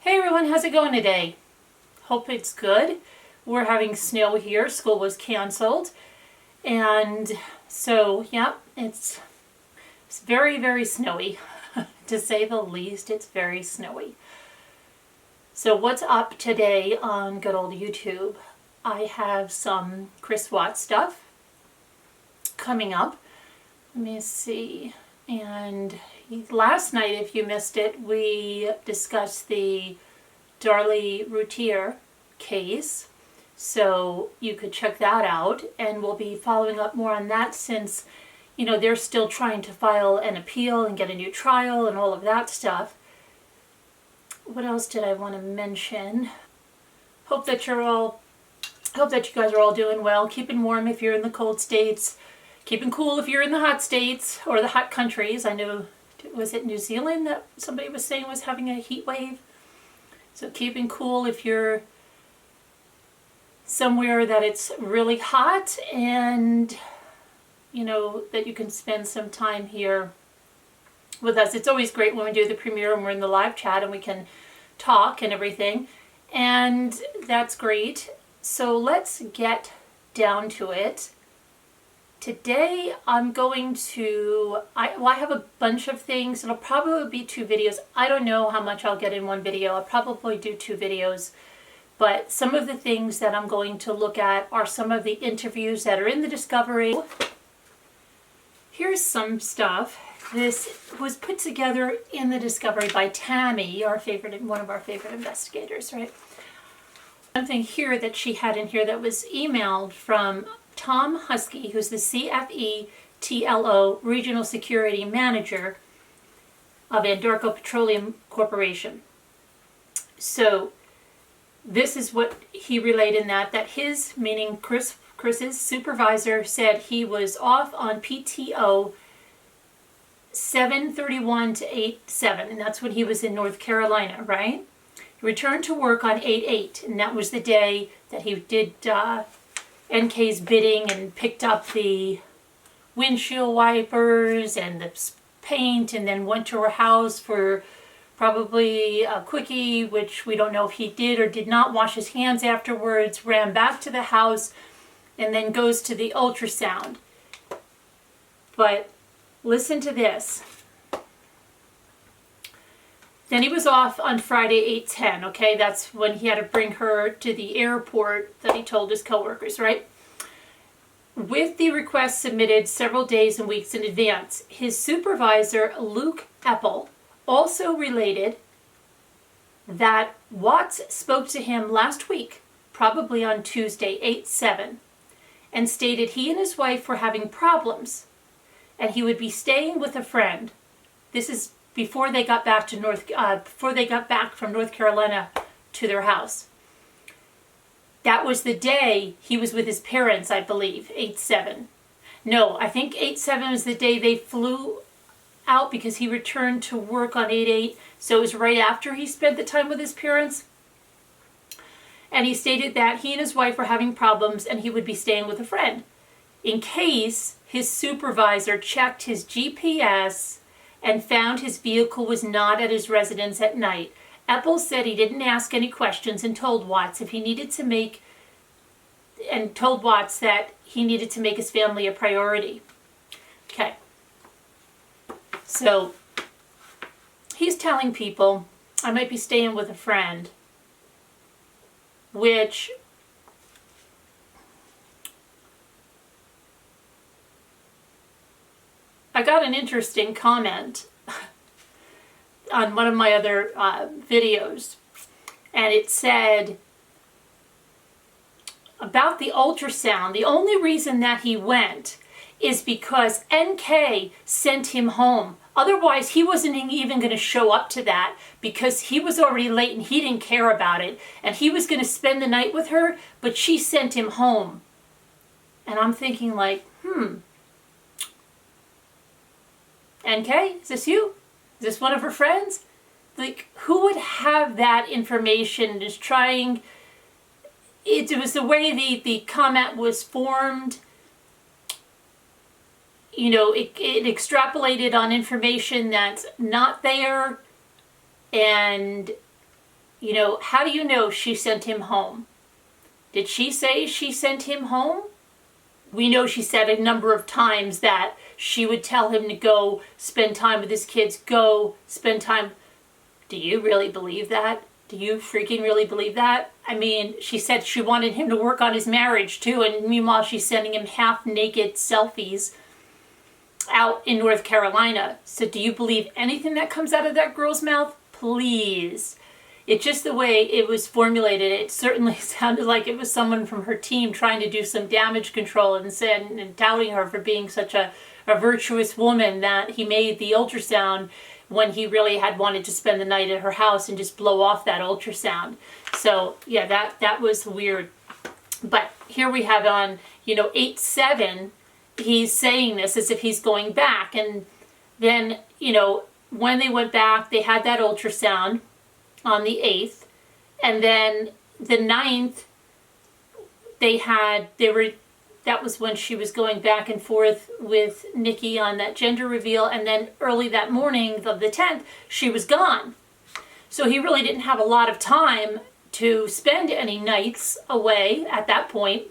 Hey everyone, how's it going today? Hope it's good. We're having snow here. School was canceled. And so, yeah, it's very, very snowy. To say the least, it's very snowy. So what's up today on good old YouTube? I have some Chris Watts stuff coming up. Let me see. And last night, if you missed it, we discussed the Darlie Routier case. So you could check that out, and we'll be following up more on that since, they're still trying to file an appeal and get a new trial and all of that stuff. What else did I want to mention? Hope that you guys are all doing well, keeping warm if you're in the cold states, keeping cool if you're in the hot states or the hot countries. I know, was it New Zealand that somebody was saying was having a heat wave? So keeping cool if you're somewhere that it's really hot, and that you can spend some time here with us. It's always great when we do the premiere and we're in the live chat and we can talk and everything, and that's great. So let's get down to it. Today I'm going to, I have a bunch of things. It'll probably be 2 videos. I don't know how much I'll get in one video. I'll probably do 2 videos. But some of the things that I'm going to look at are some of the interviews that are in the Discovery. Here's some stuff. This was put together in the Discovery by Tammy, one of our favorite investigators, right? Something here that she had in here that was emailed from Tom Husky, who's the CFE TLO Regional Security Manager of Anadarko Petroleum Corporation. So this is what he relayed in that his, meaning Chris's supervisor, said he was off on PTO 7/31 to 8/7, and that's when he was in North Carolina, right? He returned to work on 8/8, and that was the day that he did NK's bidding and picked up the windshield wipers and the paint, and then went to her house for probably a quickie, which we don't know if he did or did not wash his hands afterwards, ran back to the house, and then goes to the ultrasound. But listen to this. Then he was off on Friday 8/10, okay? That's when he had to bring her to the airport that he told his coworkers, right? With the request submitted several days and weeks in advance, his supervisor, Luke Eppel, also related that Watts spoke to him last week, probably on Tuesday, 8/7, and stated he and his wife were having problems and he would be staying with a friend. This is before they got back to from North Carolina to their house. That was the day he was with his parents, I believe, 8/7. No, I think 8/7 was the day they flew out because he returned to work on 8/8. So it was right after he spent the time with his parents. And he stated that he and his wife were having problems and he would be staying with a friend in case his supervisor checked his GPS and found his vehicle was not at his residence at night. Eppel said he didn't ask any questions and told Watts that he needed to make his family a priority. Okay. So he's telling people, I might be staying with a friend, which I got an interesting comment on one of my other videos, and it said about the ultrasound, the only reason that he went is because NK sent him home. Otherwise, he wasn't even going to show up to that because he was already late and he didn't care about it. And he was going to spend the night with her, but she sent him home. And I'm thinking like, NK, is this you? Is this one of her friends? Like, who would have that information? Just trying, it was the way the comment was formed. It extrapolated on information that's not there, and how do you know she sent him home? Did she say she sent him home? We know she said a number of times that she would tell him to go spend time with his kids, go spend time. Do you really believe that? Do you freaking really believe that? I mean, she said she wanted him to work on his marriage too, and meanwhile she's sending him half-naked selfies out in North Carolina. So do you believe anything that comes out of that girl's mouth? Please. It's just the way it was formulated. It certainly sounded like it was someone from her team trying to do some damage control and doubting her for being such a virtuous woman that he made the ultrasound when he really had wanted to spend the night at her house and just blow off that ultrasound. So yeah, that was weird. But here we have on, 8/7, he's saying this as if he's going back. And then, when they went back, they had that ultrasound on the 8th. And then the 9th, that was when she was going back and forth with Nikki on that gender reveal. And then early that morning of the 10th, she was gone. So he really didn't have a lot of time to spend any nights away at that point,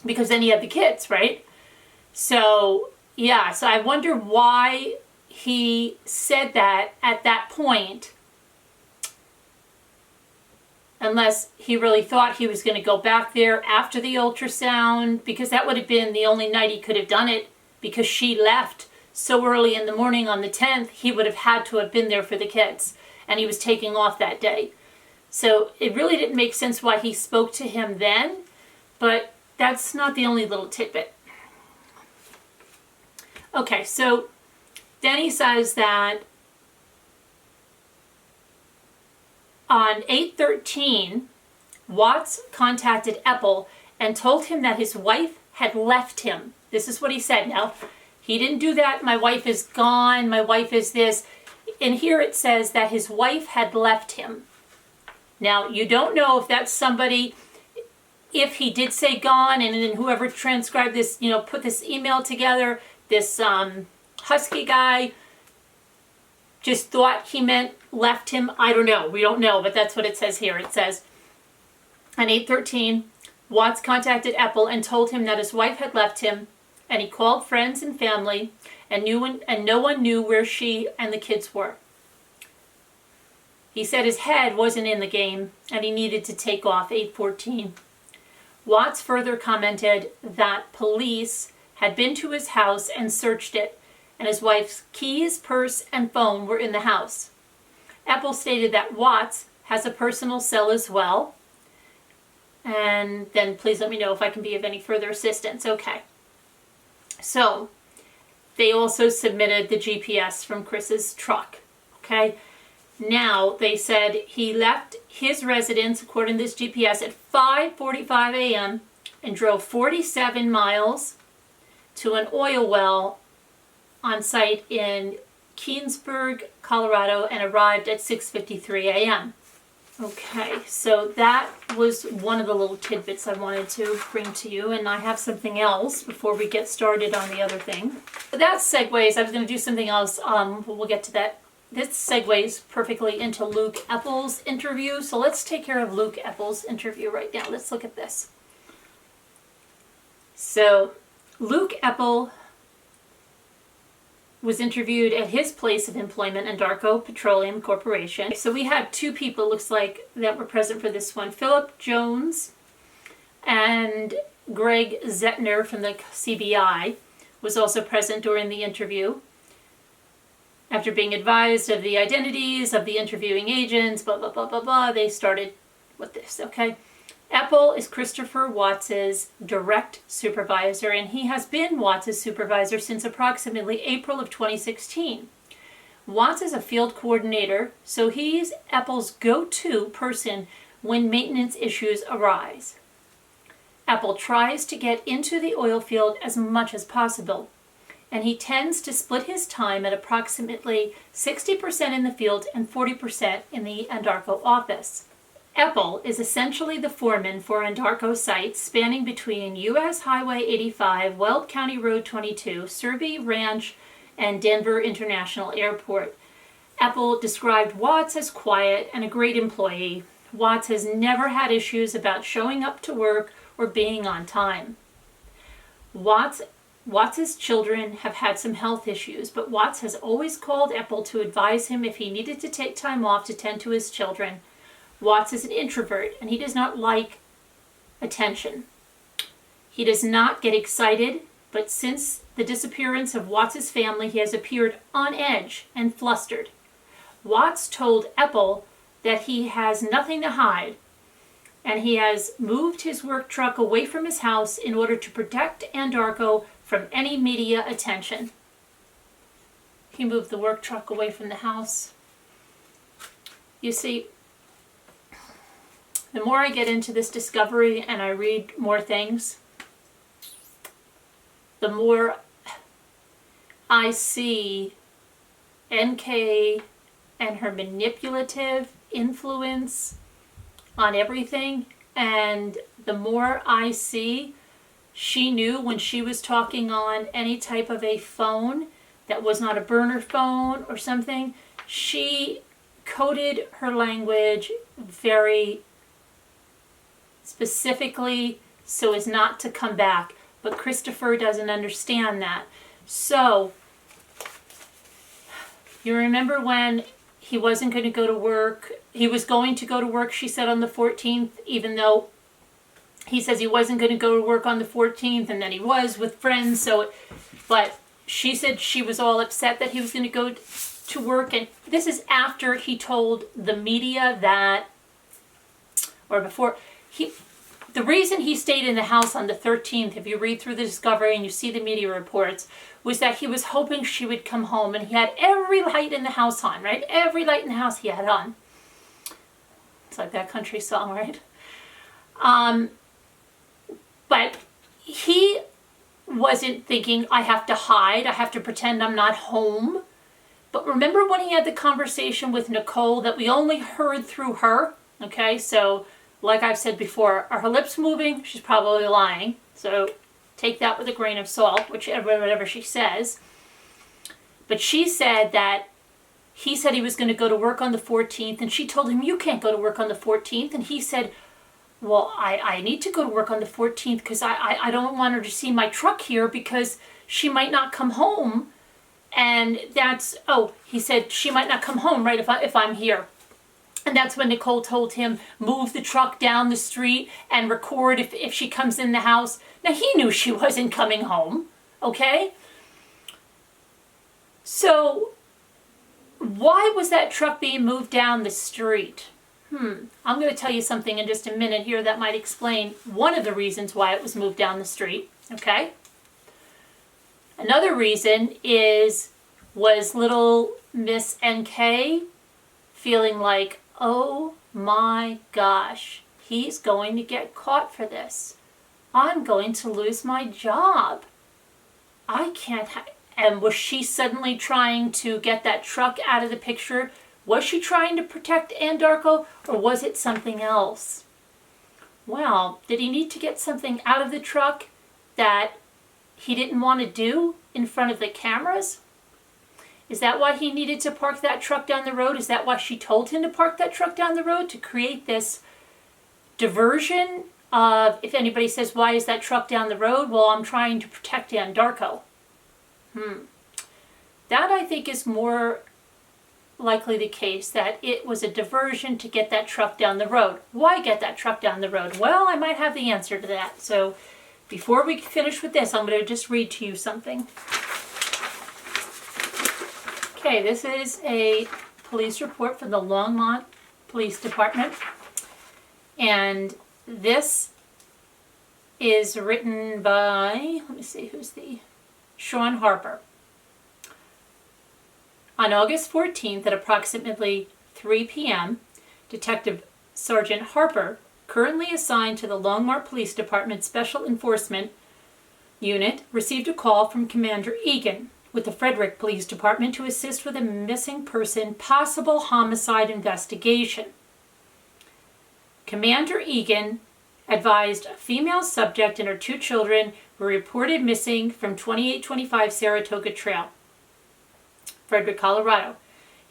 because then he had the kids, right? So, yeah, so I wonder why he said that at that point, unless he really thought he was going to go back there after the ultrasound, because that would have been the only night he could have done it, because she left so early in the morning on the 10th, he would have had to have been there for the kids, and he was taking off that day. So it really didn't make sense why he spoke to him then, but that's not the only little tidbit. Okay, so then he says that on 8/13, Watts contacted Eppel and told him that his wife had left him. This is what he said. Now, he didn't do that. My wife is gone. My wife is this. And here it says that his wife had left him. Now, you don't know if that's somebody, if he did say gone, and then whoever transcribed this, put this email together, this husky guy just thought he meant left him. I don't know. We don't know, but that's what it says here. It says, on 8/13, Watts contacted Eppel and told him that his wife had left him, and he called friends and family, and no one knew where she and the kids were. He said his head wasn't in the game, and he needed to take off. 8/14. Watts further commented that police had been to his house and searched it, and his wife's keys, purse, and phone were in the house. Eppel stated that Watts has a personal cell as well. And then please let me know if I can be of any further assistance. Okay. So they also submitted the GPS from Chris's truck. Okay. Now they said he left his residence, according to this GPS, at 5:45 a.m. and drove 47 miles to an oil well on site in Keensburg, Colorado, and arrived at 6:53 a.m. Okay, so that was one of the little tidbits I wanted to bring to you, and I have something else before we get started on the other thing. But that segues, I was going to do something else, we'll get to that. This segues perfectly into Luke Eppel's interview, so let's take care of Luke Eppel's interview right now. Let's look at this. So, Luke Eppel was interviewed at his place of employment, Anadarko Petroleum Corporation. So we had two people, looks like, that were present for this one. Philip Jones and Greg Zettner from the CBI was also present during the interview. After being advised of the identities of the interviewing agents, blah, blah, blah, blah, blah, they started with this, okay? Eppel is Christopher Watts's direct supervisor, and he has been Watts's supervisor since approximately April of 2016. Watts is a field coordinator, so he's Eppel's go-to person when maintenance issues arise. Eppel tries to get into the oil field as much as possible, and he tends to split his time at approximately 60% in the field and 40% in the Anadarko office. Eppel is essentially the foreman for Anadarko sites spanning between U.S. Highway 85, Weld County Road 22, Survey Ranch, and Denver International Airport. Eppel described Watts as quiet and a great employee. Watts has never had issues about showing up to work or being on time. Watts's children have had some health issues, but Watts has always called Eppel to advise him if he needed to take time off to tend to his children. Watts is an introvert, and he does not like attention. He does not get excited, but since the disappearance of Watts's family, he has appeared on edge and flustered. Watts told Eppel that he has nothing to hide, and he has moved his work truck away from his house in order to protect Andarko from any media attention. He moved the work truck away from the house. You see, the more I get into this discovery and I read more things, the more I see NK and her manipulative influence on everything, and the more I see she knew when she was talking on any type of a phone that was not a burner phone or something, she coded her language very specifically so as not to come back. But Christopher doesn't understand that. So, you remember when he wasn't going to go to work? He was going to go to work, she said, on the 14th, even though he says he wasn't going to go to work on the 14th, and then he was with friends. But she said she was all upset that he was going to go to work, and this is after he told the media that, or before, the reason he stayed in the house on the 13th, if you read through the discovery and you see the media reports, was that he was hoping she would come home, and he had every light in the house on, right? Every light in the house he had on. It's like that country song, right? But he wasn't thinking, I have to hide, I have to pretend I'm not home. But remember when he had the conversation with Nicole that we only heard through her? Okay, so like I've said before, are her lips moving? She's probably lying. So take that with a grain of salt, whatever she says. But she said that he said he was going to go to work on the 14th, and she told him, you can't go to work on the 14th. And he said, well, I need to go to work on the 14th because I don't want her to see my truck here because she might not come home. And that's, he said she might not come home, right, if I'm here. And that's when Nicole told him, move the truck down the street and record if she comes in the house. Now, he knew she wasn't coming home, okay? So, why was that truck being moved down the street? I'm going to tell you something in just a minute here that might explain one of the reasons why it was moved down the street, okay? Another reason was little Miss NK feeling like, oh my gosh, he's going to get caught for this. I'm going to lose my job. I can't and was she suddenly trying to get that truck out of the picture? Was she trying to protect Andarko, or was it something else? Well, did he need to get something out of the truck that he didn't want to do in front of the cameras? Is that why he needed to park that truck down the road? Is that why she told him to park that truck down the road? To create this diversion of, if anybody says, why is that truck down the road? Well, I'm trying to protect Andarko. That, I think, is more likely the case, that it was a diversion to get that truck down the road. Why get that truck down the road? Well, I might have the answer to that. So before we finish with this, I'm going to just read to you something. Okay, this is a police report from the Longmont Police Department. And this is written by, let me see, Sean Harper. On August 14th at approximately 3 p.m., Detective Sergeant Harper, currently assigned to the Longmont Police Department Special Enforcement Unit, received a call from Commander Egan with the Frederick Police Department to assist with a missing person possible homicide investigation. Commander Egan advised a female subject and her 2 children were reported missing from 2825 Saratoga Trail, Frederick, Colorado.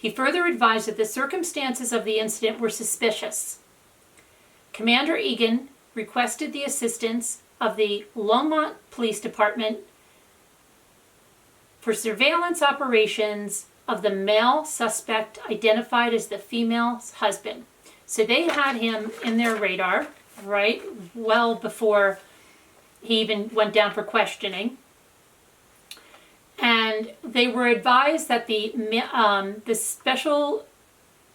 He further advised that the circumstances of the incident were suspicious. Commander Egan requested the assistance of the Longmont Police Department for surveillance operations of the male suspect identified as the female's husband. So they had him in their radar, right, well before he even went down for questioning. And they were advised that the Special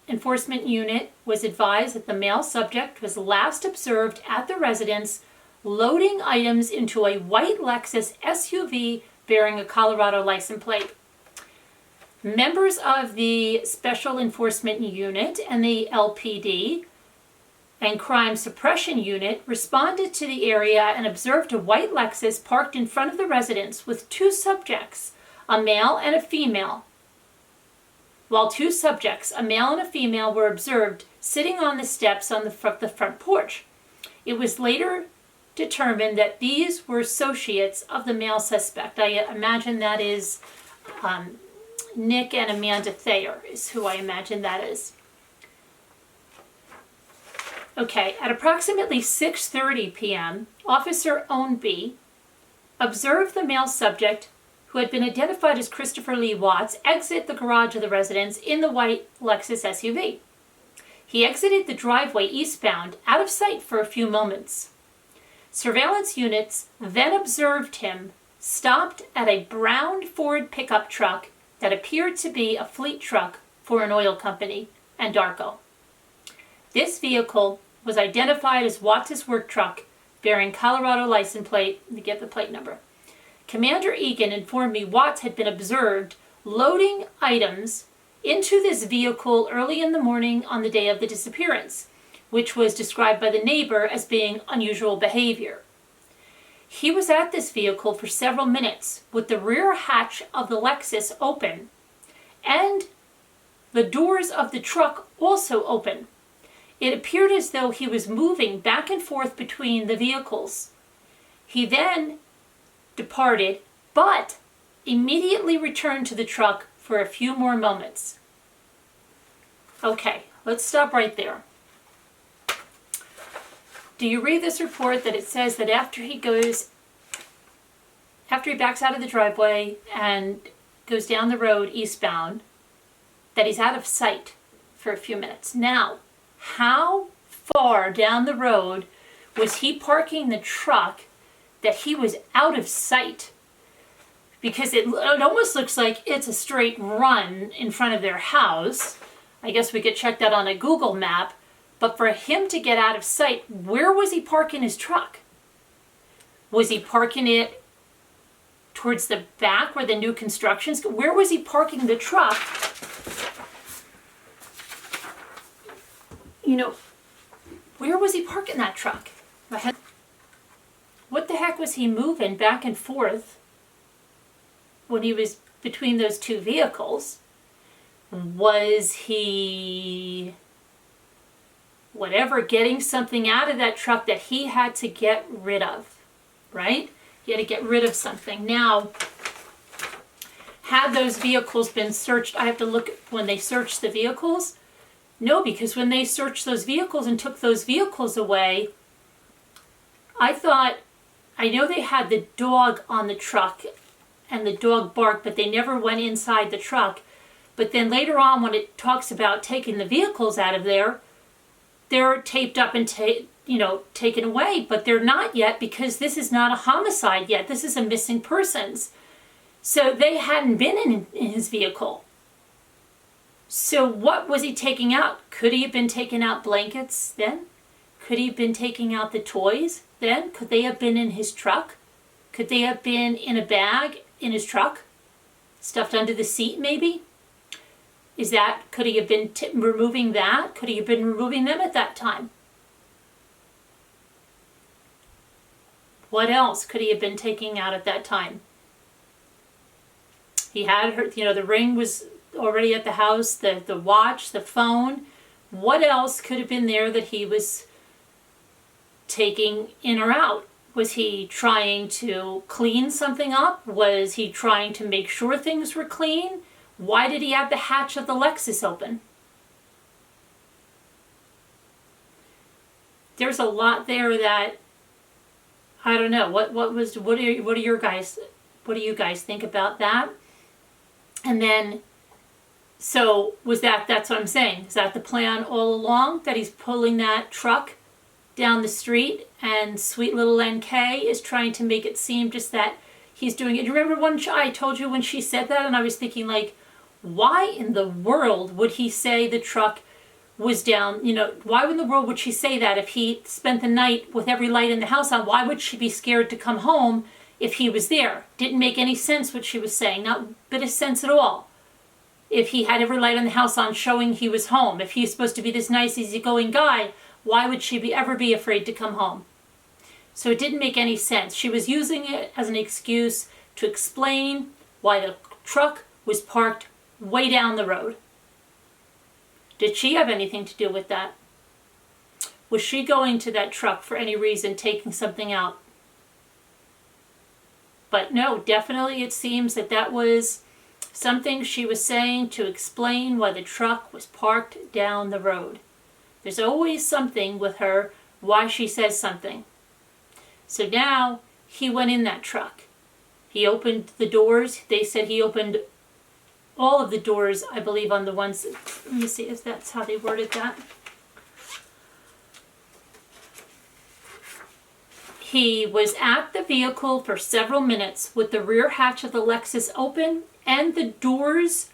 Enforcement Unit was advised that the male subject was last observed at the residence loading items into a white Lexus SUV bearing a Colorado license plate. Members of the Special Enforcement Unit and the LPD and Crime Suppression Unit responded to the area and observed a white Lexus parked in front of the residence with two subjects, a male and a female. While two subjects, a male and a female, were observed sitting on the steps on the front porch. It was later determined that these were associates of the male suspect. I imagine that is Nick and Amanda Thayer is who I imagine that is. Okay, at approximately 6:30 p.m., Officer Ownby observed the male subject, who had been identified as Christopher Lee Watts, exit the garage of the residence in the white Lexus SUV. He exited the driveway eastbound, out of sight for a few moments. Surveillance units then observed him stopped at a brown Ford pickup truck that appeared to be a fleet truck for an oil company, Anadarko. This vehicle was identified as Watts' work truck bearing Colorado license plate, to get the plate number. Commander Egan informed me Watts had been observed loading items into this vehicle early in the morning on the day of the disappearance, which was described by the neighbor as being unusual behavior. He was at this vehicle for several minutes with the rear hatch of the Lexus open and the doors of the truck also open. It appeared as though he was moving back and forth between the vehicles. He then departed, but immediately returned to the truck for a few more moments. Okay, let's stop right there. Do you read this report that it says that after he backs out of the driveway and goes down the road eastbound, that he's out of sight for a few minutes? Now, how far down the road was he parking the truck that he was out of sight? Because it almost looks like it's a straight run in front of their house. I guess we could check that on a Google map. But for him to get out of sight, where was he parking his truck? Was he parking it towards the back where the new construction's? Where was he parking the truck? You know, where was he parking that truck? What the heck was he moving back and forth when he was between those two vehicles? Was he, whatever, getting something out of that truck that he had to get rid of, right? He had to get rid of something. Now, had those vehicles been searched, I have to look when they searched the vehicles. No, because when they searched those vehicles and took those vehicles away, I know they had the dog on the truck and the dog barked, but they never went inside the truck. But then later on, when it talks about taking the vehicles out of there, they're taped up and taken away, but they're not yet because this is not a homicide yet. This is a missing persons. So they hadn't been in his vehicle. So what was he taking out? Could he have been taking out blankets then? Could he have been taking out the toys then? Could they have been in his truck? Could they have been in a bag in his truck? Stuffed under the seat maybe? Could he have been removing that? Could he have been removing them at that time? What else could he have been taking out at that time? He had her, the ring was already at the house, the watch, the phone. What else could have been there that he was taking in or out? Was he trying to clean something up? Was he trying to make sure things were clean? Why did he have the hatch of the Lexus open? There's a lot there that I don't know. What do you guys think about that? And then, so that's what I'm saying. Is that the plan all along, that he's pulling that truck down the street and sweet little NK is trying to make it seem just that he's doing it? You remember when I told you when she said that, and I was thinking like, why in the world would he say the truck was down? Why in the world would she say that if he spent the night with every light in the house on? Why would she be scared to come home if he was there? Didn't make any sense what she was saying. Not a bit of sense at all. If he had every light in the house on showing he was home, if he's supposed to be this nice, easygoing guy, why would she ever be afraid to come home? So it didn't make any sense. She was using it as an excuse to explain why the truck was parked way down the road. Did she have anything to do with that? Was she going to that truck for any reason, taking something out? But no, definitely it seems that was something she was saying to explain why the truck was parked down the road. There's always something with her, why she says something. So now he went in that truck. He opened the doors. They said he opened all of the doors, I believe, on the ones. Let me see if that's how they worded that. He was at the vehicle for several minutes with the rear hatch of the Lexus open and the doors,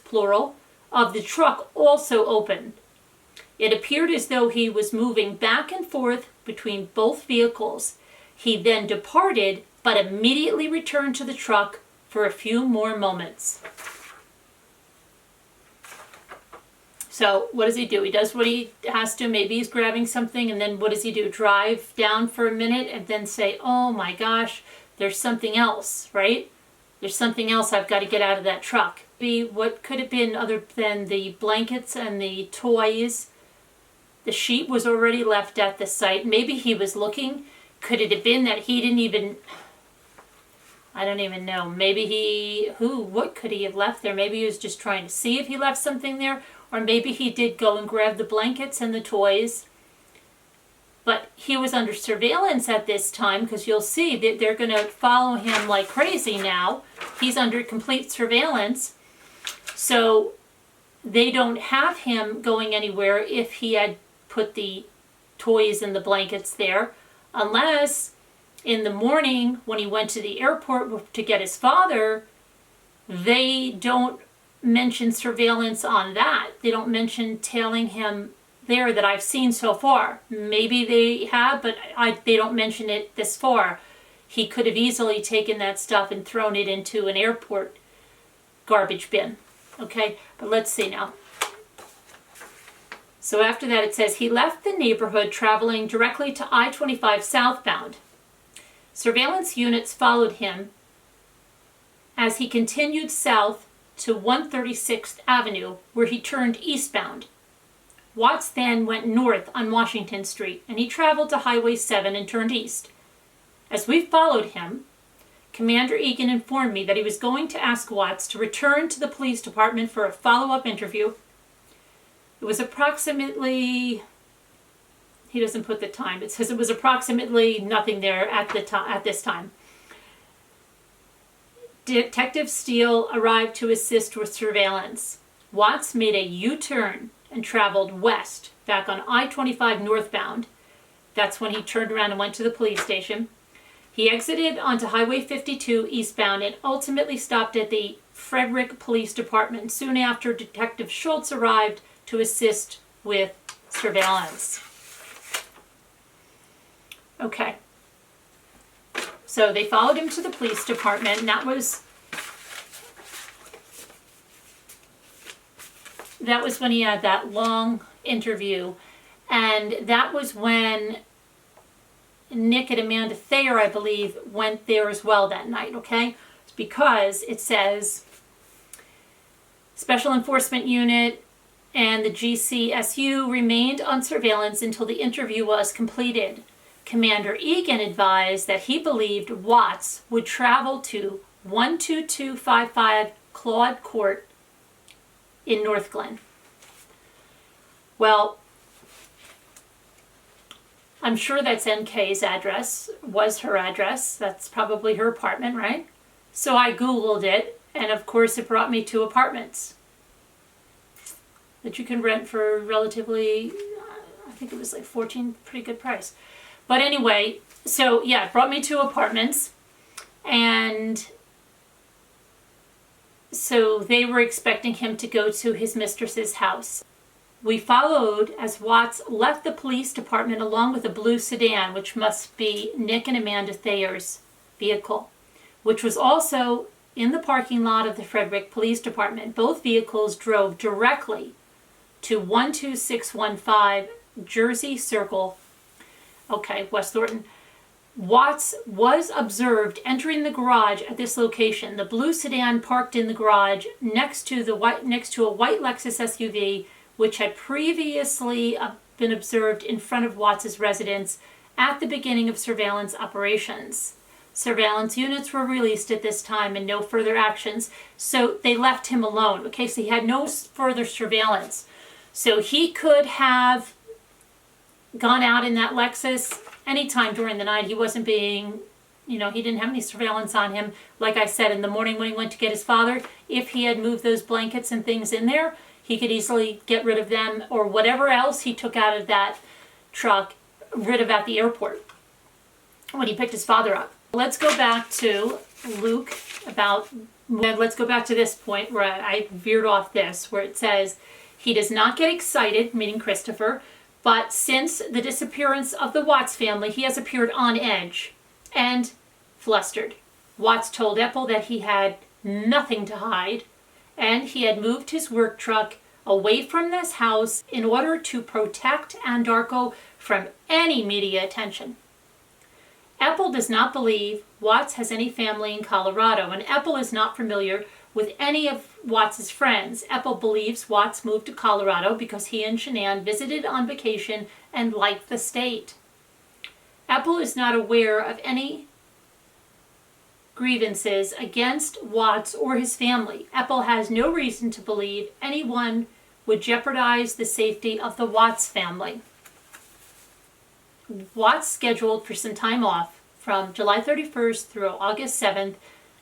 plural, of the truck also open. It appeared as though he was moving back and forth between both vehicles. He then departed, but immediately returned to the truck for a few more moments. So what does he do? He does what he has to. Maybe he's grabbing something, and then what does he do? Drive down for a minute and then say, oh my gosh, there's something else, right? There's something else I've got to get out of that truck. What could have been other than the blankets and the toys? The sheet was already left at the site. Maybe he was looking. Could it have been that he didn't even... I don't even know. Maybe what could he have left there? Maybe he was just trying to see if he left something there. Or maybe he did go and grab the blankets and the toys. But he was under surveillance at this time, because you'll see that they're going to follow him like crazy now. He's under complete surveillance. So they don't have him going anywhere if he had put the toys and the blankets there. Unless in the morning when he went to the airport to get his father, they don't mention surveillance on that. They don't mention tailing him there that I've seen so far. Maybe they have, but they don't mention it this far. He could have easily taken that stuff and thrown it into an airport garbage bin. Okay, but let's see now. So after that it says, he left the neighborhood traveling directly to I-25 southbound. Surveillance units followed him as he continued south to 136th Avenue, where he turned eastbound. Watts then went north on Washington Street, and he traveled to Highway 7 and turned east. As we followed him, Commander Egan informed me that he was going to ask Watts to return to the police department for a follow-up interview. It was approximately... He doesn't put the time. It says it was approximately nothing there at this time. Detective Steele arrived to assist with surveillance. Watts made a U-turn and traveled west, back on I-25 northbound. That's when he turned around and went to the police station. He exited onto Highway 52 eastbound and ultimately stopped at the Frederick Police Department soon after Detective Schultz arrived to assist with surveillance. Okay. So they followed him to the police department, and that was when he had that long interview. And that was when Nick and Amanda Thayer, I believe, went there as well that night, okay? It's because it says Special Enforcement Unit and the GCSU remained on surveillance until the interview was completed. Commander Egan advised that he believed Watts would travel to 12255 Claude Court in North Glen. Well, I'm sure that's NK's address, was her address. That's probably her apartment, right? So I Googled it, and of course it brought me to apartments that you can rent for relatively, I think it was like $14, pretty good price. But anyway, so yeah, it brought me to apartments, and so they were expecting him to go to his mistress's house. We followed as Watts left the police department along with a blue sedan, which must be Nick and Amanda Thayer's vehicle, which was also in the parking lot of the Frederick Police Department. Both vehicles drove directly to 12615 Jersey Circle, West Thornton. Watts was observed entering the garage at this location. The blue sedan parked in the garage next to a white Lexus SUV, which had previously been observed in front of Watts' residence at the beginning of surveillance operations. Surveillance units were released at this time and no further actions, so they left him alone. Okay, so he had no further surveillance. So he could have gone out in that Lexus anytime during the night. He wasn't being, he didn't have any surveillance on him. Like I said, in the morning when he went to get his father, if he had moved those blankets and things in there, he could easily get rid of them or whatever else he took out of that truck, rid of at the airport when he picked his father up. Let's go back to Luke let's go back to this point where I veered off this, where it says, he does not get excited, meaning Christopher, but since the disappearance of the Watts family, he has appeared on edge and flustered. Watts told Eppel that he had nothing to hide, and he had moved his work truck away from this house in order to protect Andarko from any media attention. Eppel does not believe Watts has any family in Colorado, and Eppel is not familiar with any of Watts' friends. Eppel believes Watts moved to Colorado because he and Shanann visited on vacation and liked the state. Eppel is not aware of any grievances against Watts or his family. Eppel has no reason to believe anyone would jeopardize the safety of the Watts family. Watts scheduled for some time off from July 31st through August 7th,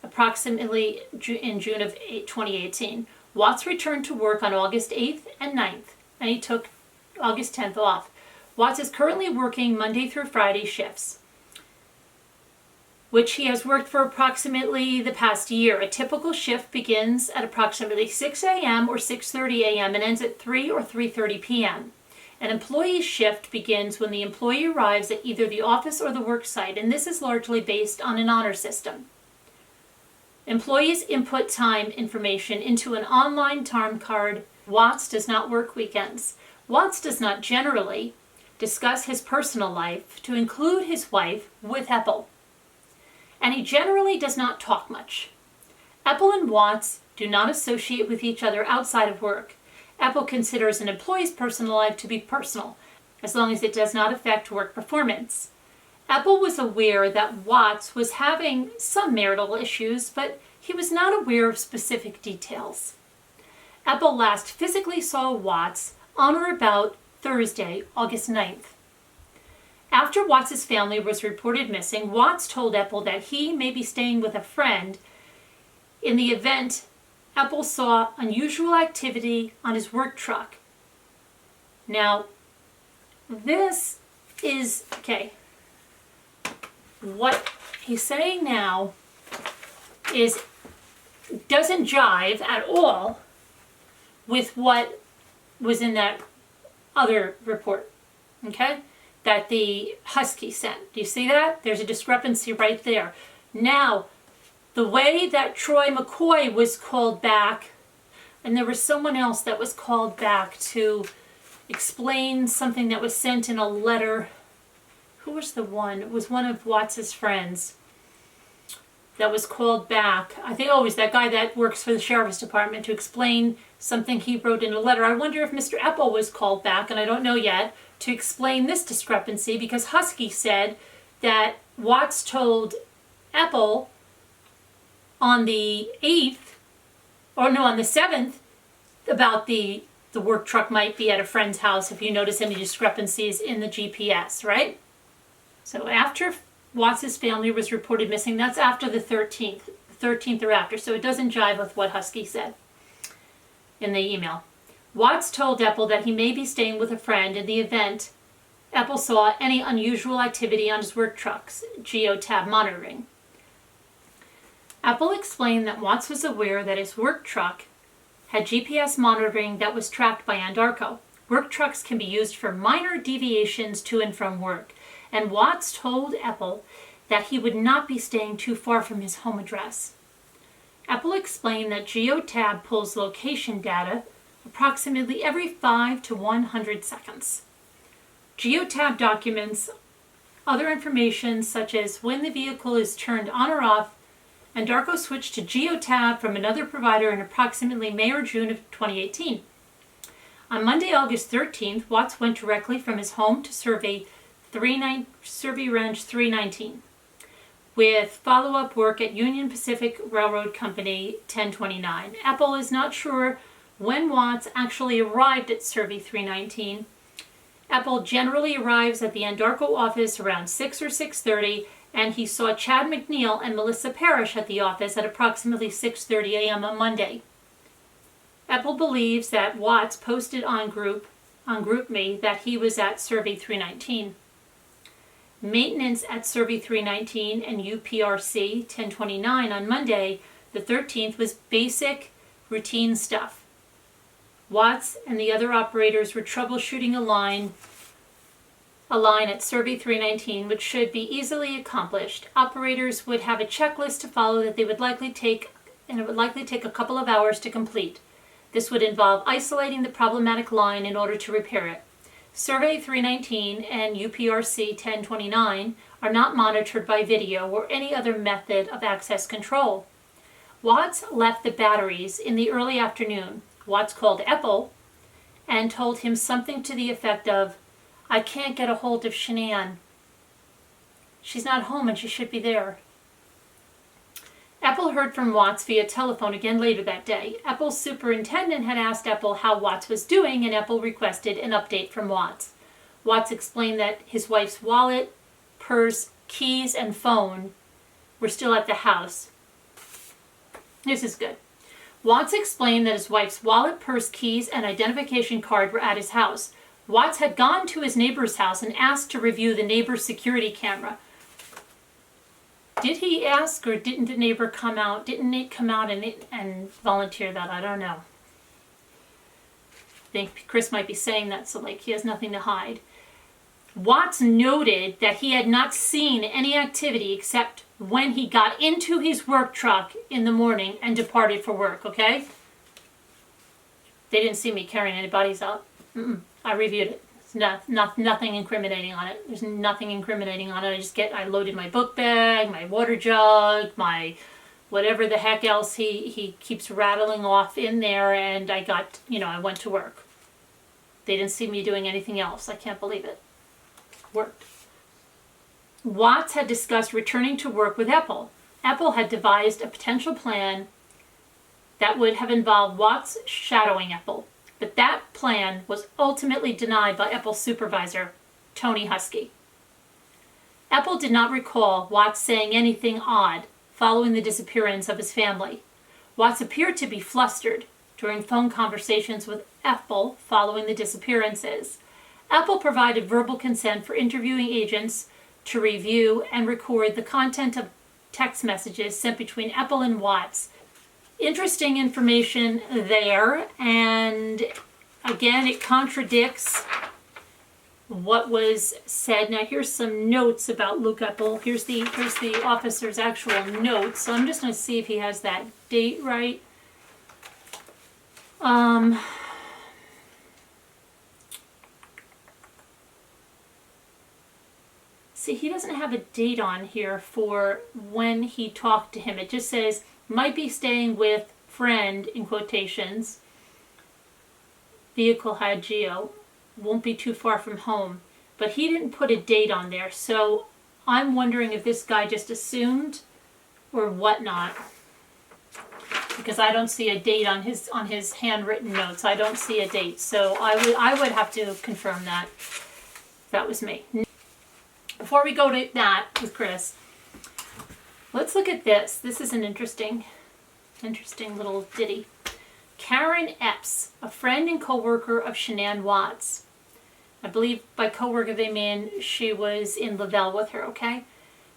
approximately in June of 2018. Watts returned to work on August 8th and 9th, and he took August 10th off. Watts is currently working Monday through Friday shifts, which he has worked for approximately the past year. A typical shift begins at approximately 6 a.m. or 6:30 a.m. and ends at 3 or 3:30 p.m. An employee's shift begins when the employee arrives at either the office or the work site, and this is largely based on an honor system. Employees input time information into an online time card. Watts does not work weekends. Watts does not generally discuss his personal life, to include his wife, with Eppel. And he generally does not talk much. Eppel and Watts do not associate with each other outside of work. Eppel considers an employee's personal life to be personal, as long as it does not affect work performance. Eppel was aware that Watts was having some marital issues, but he was not aware of specific details. Eppel last physically saw Watts on or about Thursday, August 9th. After Watts' family was reported missing, Watts told Eppel that he may be staying with a friend. In the event, Eppel saw unusual activity on his work truck. Now, this is, what he's saying now doesn't jive at all with what was in that other report, that the Husky sent. Do you see that? There's a discrepancy right there. Now, the way that Troy McCoy was called back, and there was someone else that was called back to explain something that was sent in a letter. Who was the one? It was one of Watts' friends that was called back. I think, it was that guy that works for the sheriff's department, to explain something he wrote in a letter. I wonder if Mr. Eppel was called back, and I don't know yet, to explain this discrepancy, because Husky said that Watts told Eppel on the 8th or no, on the 7th, about the work truck might be at a friend's house if you notice any discrepancies in the GPS, right? So after Watts' family was reported missing, that's after the 13th or after, so it doesn't jive with what Husky said in the email. Watts told Eppel that he may be staying with a friend in the event Eppel saw any unusual activity on his work truck's geotab monitoring. Eppel explained that Watts was aware that his work truck had GPS monitoring that was tracked by Andarko. Work trucks can be used for minor deviations to and from work, and Watts told Eppel that he would not be staying too far from his home address. Eppel explained that geotab pulls location data approximately every 5 to 100 seconds. Geotab documents other information such as when the vehicle is turned on or off, and Andarko switched to Geotab from another provider in approximately May or June of 2018. On Monday, August 13th, Watts went directly from his home to Survey Ranch 319, with follow-up work at Union Pacific Railroad Company 1029. Eppel is not sure when Watts actually arrived at Survey 319. Eppel generally arrives at the Andarko office around 6 or 6:30, and he saw Chad McNeil and Melissa Parrish at the office at approximately 6:30 a.m. on Monday. Eppel believes that Watts posted on GroupMe that he was at Survey 319. Maintenance at Survey 319 and UPRC 1029 on Monday, the 13th, was basic, routine stuff. Watts and the other operators were troubleshooting a line at Survey 319, which should be easily accomplished. Operators would have a checklist to follow that it would likely take a couple of hours to complete. This would involve isolating the problematic line in order to repair it. Survey 319 and UPRC 1029 are not monitored by video or any other method of access control. Watts left the batteries in the early afternoon. Watts called Eppel and told him something to the effect of, "I can't get a hold of Shanann. She's not home and she should be there." Eppel heard from Watts via telephone again later that day. Eppel's superintendent had asked Eppel how Watts was doing, and Eppel requested an update from Watts. Watts explained that his wife's wallet, purse, keys, and phone were still at the house. This is good. Watts explained that his wife's wallet, purse, keys, and identification card were at his house. Watts had gone to his neighbor's house and asked to review the neighbor's security camera. Did he ask, or didn't the neighbor come out? Didn't Nate come out and volunteer that? I don't know. I think Chris might be saying that, so like he has nothing to hide. Watts noted that he had not seen any activity except when he got into his work truck in the morning and departed for work, okay? They didn't see me carrying any bodies out. I reviewed it. It's nothing incriminating on it. There's nothing incriminating on it. I loaded my book bag, my water jug, my whatever the heck else he keeps rattling off in there, and I went to work. They didn't see me doing anything else. I can't believe it. Worked. Watts had discussed returning to work with Eppel. Eppel had devised a potential plan that would have involved Watts shadowing Eppel, but that plan was ultimately denied by Eppel's supervisor, Tony Husky. Eppel did not recall Watts saying anything odd following the disappearance of his family. Watts appeared to be flustered during phone conversations with Eppel following the disappearances. Eppel provided verbal consent for interviewing agents to review and record the content of text messages sent between Eppel and Watts. Interesting information there, and again, it contradicts what was said. Now, here's some notes about Luke Eppel. Here's the officer's actual notes. So I'm just going to see if he has that date right. See, he doesn't have a date on here for when he talked to him. It just says, might be staying with friend, in quotations. Vehicle had geo. Won't be too far from home. But he didn't put a date on there. So I'm wondering if this guy just assumed or whatnot. because I don't see a date on his handwritten notes. I don't see a date, so I would have to confirm that. That was me. Before we go to that with Chris, let's look at this. This is an interesting little ditty. Karen Epps, a friend and co-worker of Shanann Watts. I believe by co-worker they mean she was in Lavelle with her, okay?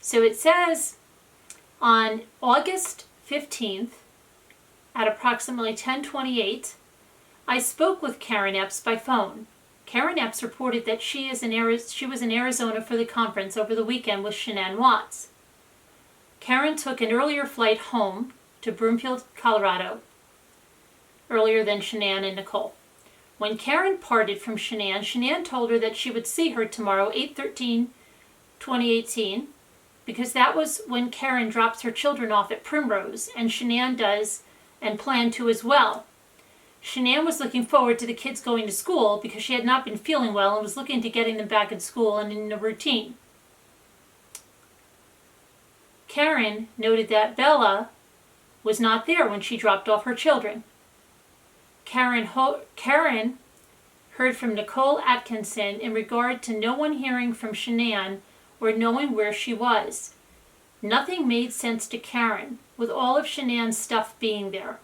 So it says, on August 15th, at approximately 10:28, I spoke with Karen Epps by phone. Karen Epps reported that she was in Arizona for the conference over the weekend with Shanann Watts. Karen took an earlier flight home to Broomfield, Colorado, earlier than Shanann and Nicole. When Karen parted from Shanann, Shanann told her that she would see her tomorrow, 8/13/2018, because that was when Karen drops her children off at Primrose, and Shanann does and planned to as well. Shanann was looking forward to the kids going to school because she had not been feeling well and was looking to getting them back in school and in a routine. Karen noted that Bella was not there when she dropped off her children. Karen heard from Nicole Atkinson in regard to no one hearing from Shanann or knowing where she was. Nothing made sense to Karen, with all of Shanann's stuff being there.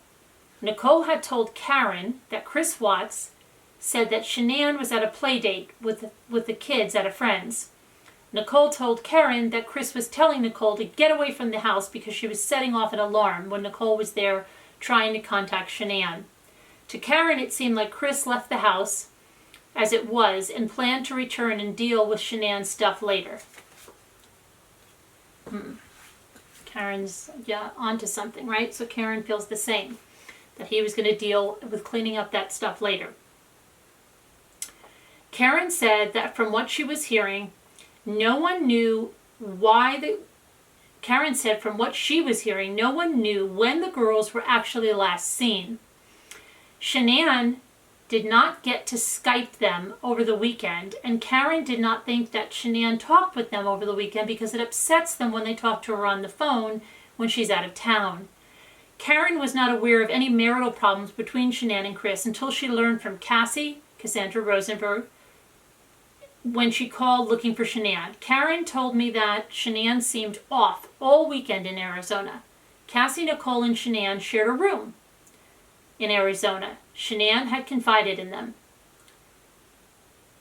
Nicole had told Karen that Chris Watts said that Shanann was at a play date with the kids at a friend's. Nicole told Karen that Chris was telling Nicole to get away from the house because she was setting off an alarm when Nicole was there trying to contact Shanann. To Karen, it seemed like Chris left the house as it was and planned to return and deal with Shanann's stuff later. Karen's onto something, right? So Karen feels the same, that he was going to deal with cleaning up that stuff later. Karen said that from what she was hearing, no one knew Karen said from what she was hearing, no one knew when the girls were actually last seen. Shanann did not get to Skype them over the weekend, and Karen did not think that Shanann talked with them over the weekend because it upsets them when they talk to her on the phone when she's out of town. Karen was not aware of any marital problems between Shanann and Chris until she learned from Cassie, Cassandra Rosenberg, when she called looking for Shanann. Karen told me that Shanann seemed off all weekend in Arizona. Cassie, Nicole, and Shanann shared a room in Arizona. Shanann had confided in them.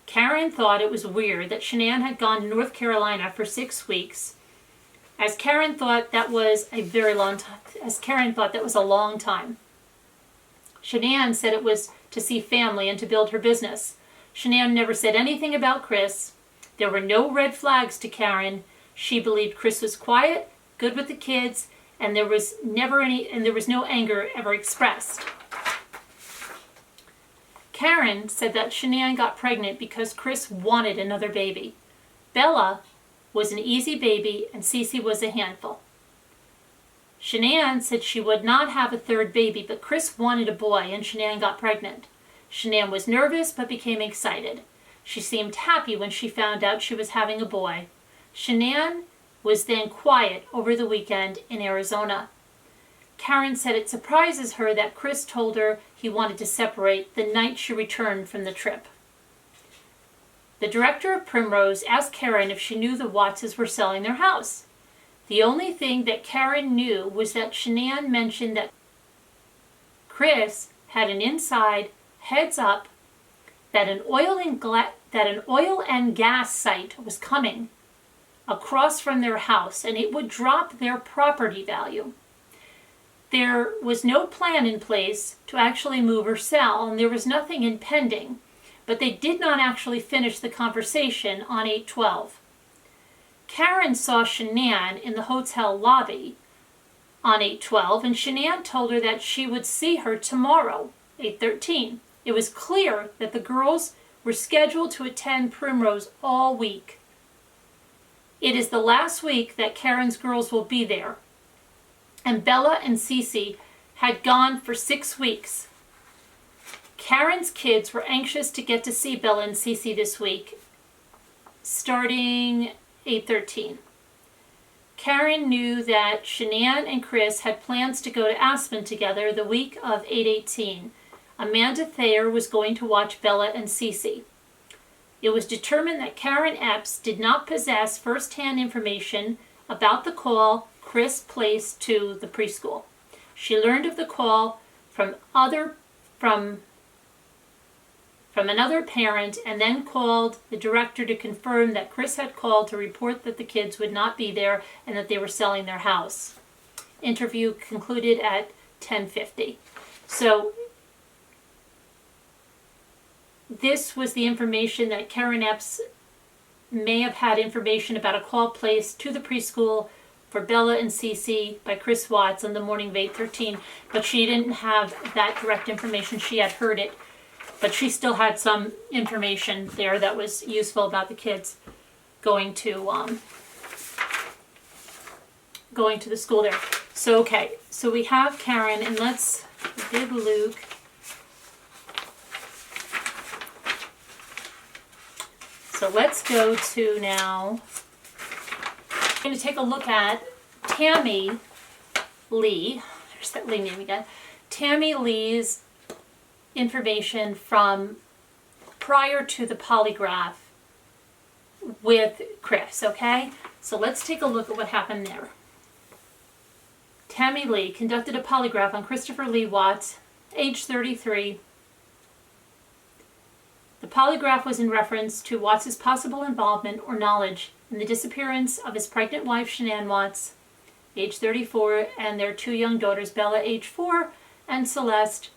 Karen thought it was weird that Shanann had gone to North Carolina for 6 weeks, as Karen thought that was a long time. Shanann said it was to see family and to build her business. Shanann never said anything about Chris. There were no red flags to Karen. She believed Chris was quiet, good with the kids, and there was no anger ever expressed. Karen said that Shanann got pregnant because Chris wanted another baby. Bella was an easy baby and Cece was a handful. Shanann said she would not have a third baby, but Chris wanted a boy and Shanann got pregnant. Shanann was nervous but became excited. She seemed happy when she found out she was having a boy. Shanann was then quiet over the weekend in Arizona. Karen said it surprises her that Chris told her he wanted to separate the night she returned from the trip. The director of Primrose asked Karen if she knew the Wattses were selling their house. The only thing that Karen knew was that Shanann mentioned that Chris had an inside heads up that an oil and gas site was coming across from their house and it would drop their property value. There was no plan in place to actually move or sell, and there was nothing impending, but they did not actually finish the conversation on 8/12. Karen saw Shanann in the hotel lobby on 8/12, and Shanann told her that she would see her tomorrow, 8/13. It was clear that the girls were scheduled to attend Primrose all week. It is the last week that Karen's girls will be there, and Bella and Cece had gone for 6 weeks. Karen's kids were anxious to get to see Bella and Cece this week, starting 8/13. Karen knew that Shanann and Chris had plans to go to Aspen together the week of 8/18. Amanda Thayer was going to watch Bella and Cece. It was determined that Karen Epps did not possess first-hand information about the call Chris placed to the preschool. She learned of the call from another parent and then called the director to confirm that Chris had called to report that the kids would not be there and that they were selling their house. Interview concluded at 10:50. So this was the information that Karen Epps may have had information about a call placed to the preschool for Bella and Cece by Chris Watts on the morning of 8/13, but she didn't have that direct information. She had heard it, but she still had some information there that was useful about the kids going to the school there. So okay, so we have Karen, and we did Luke. So let's go to now. I'm going to take a look at Tammy Lee. There's that Lee name again. Tammy Lee's information from prior to the polygraph with Chris, okay? So let's take a look at what happened there. Tammy Lee conducted a polygraph on Christopher Lee Watts, age 33. The polygraph was in reference to Watts' possible involvement or knowledge in the disappearance of his pregnant wife, Shanann Watts, age 34, and their two young daughters, Bella, age 4, and Celeste,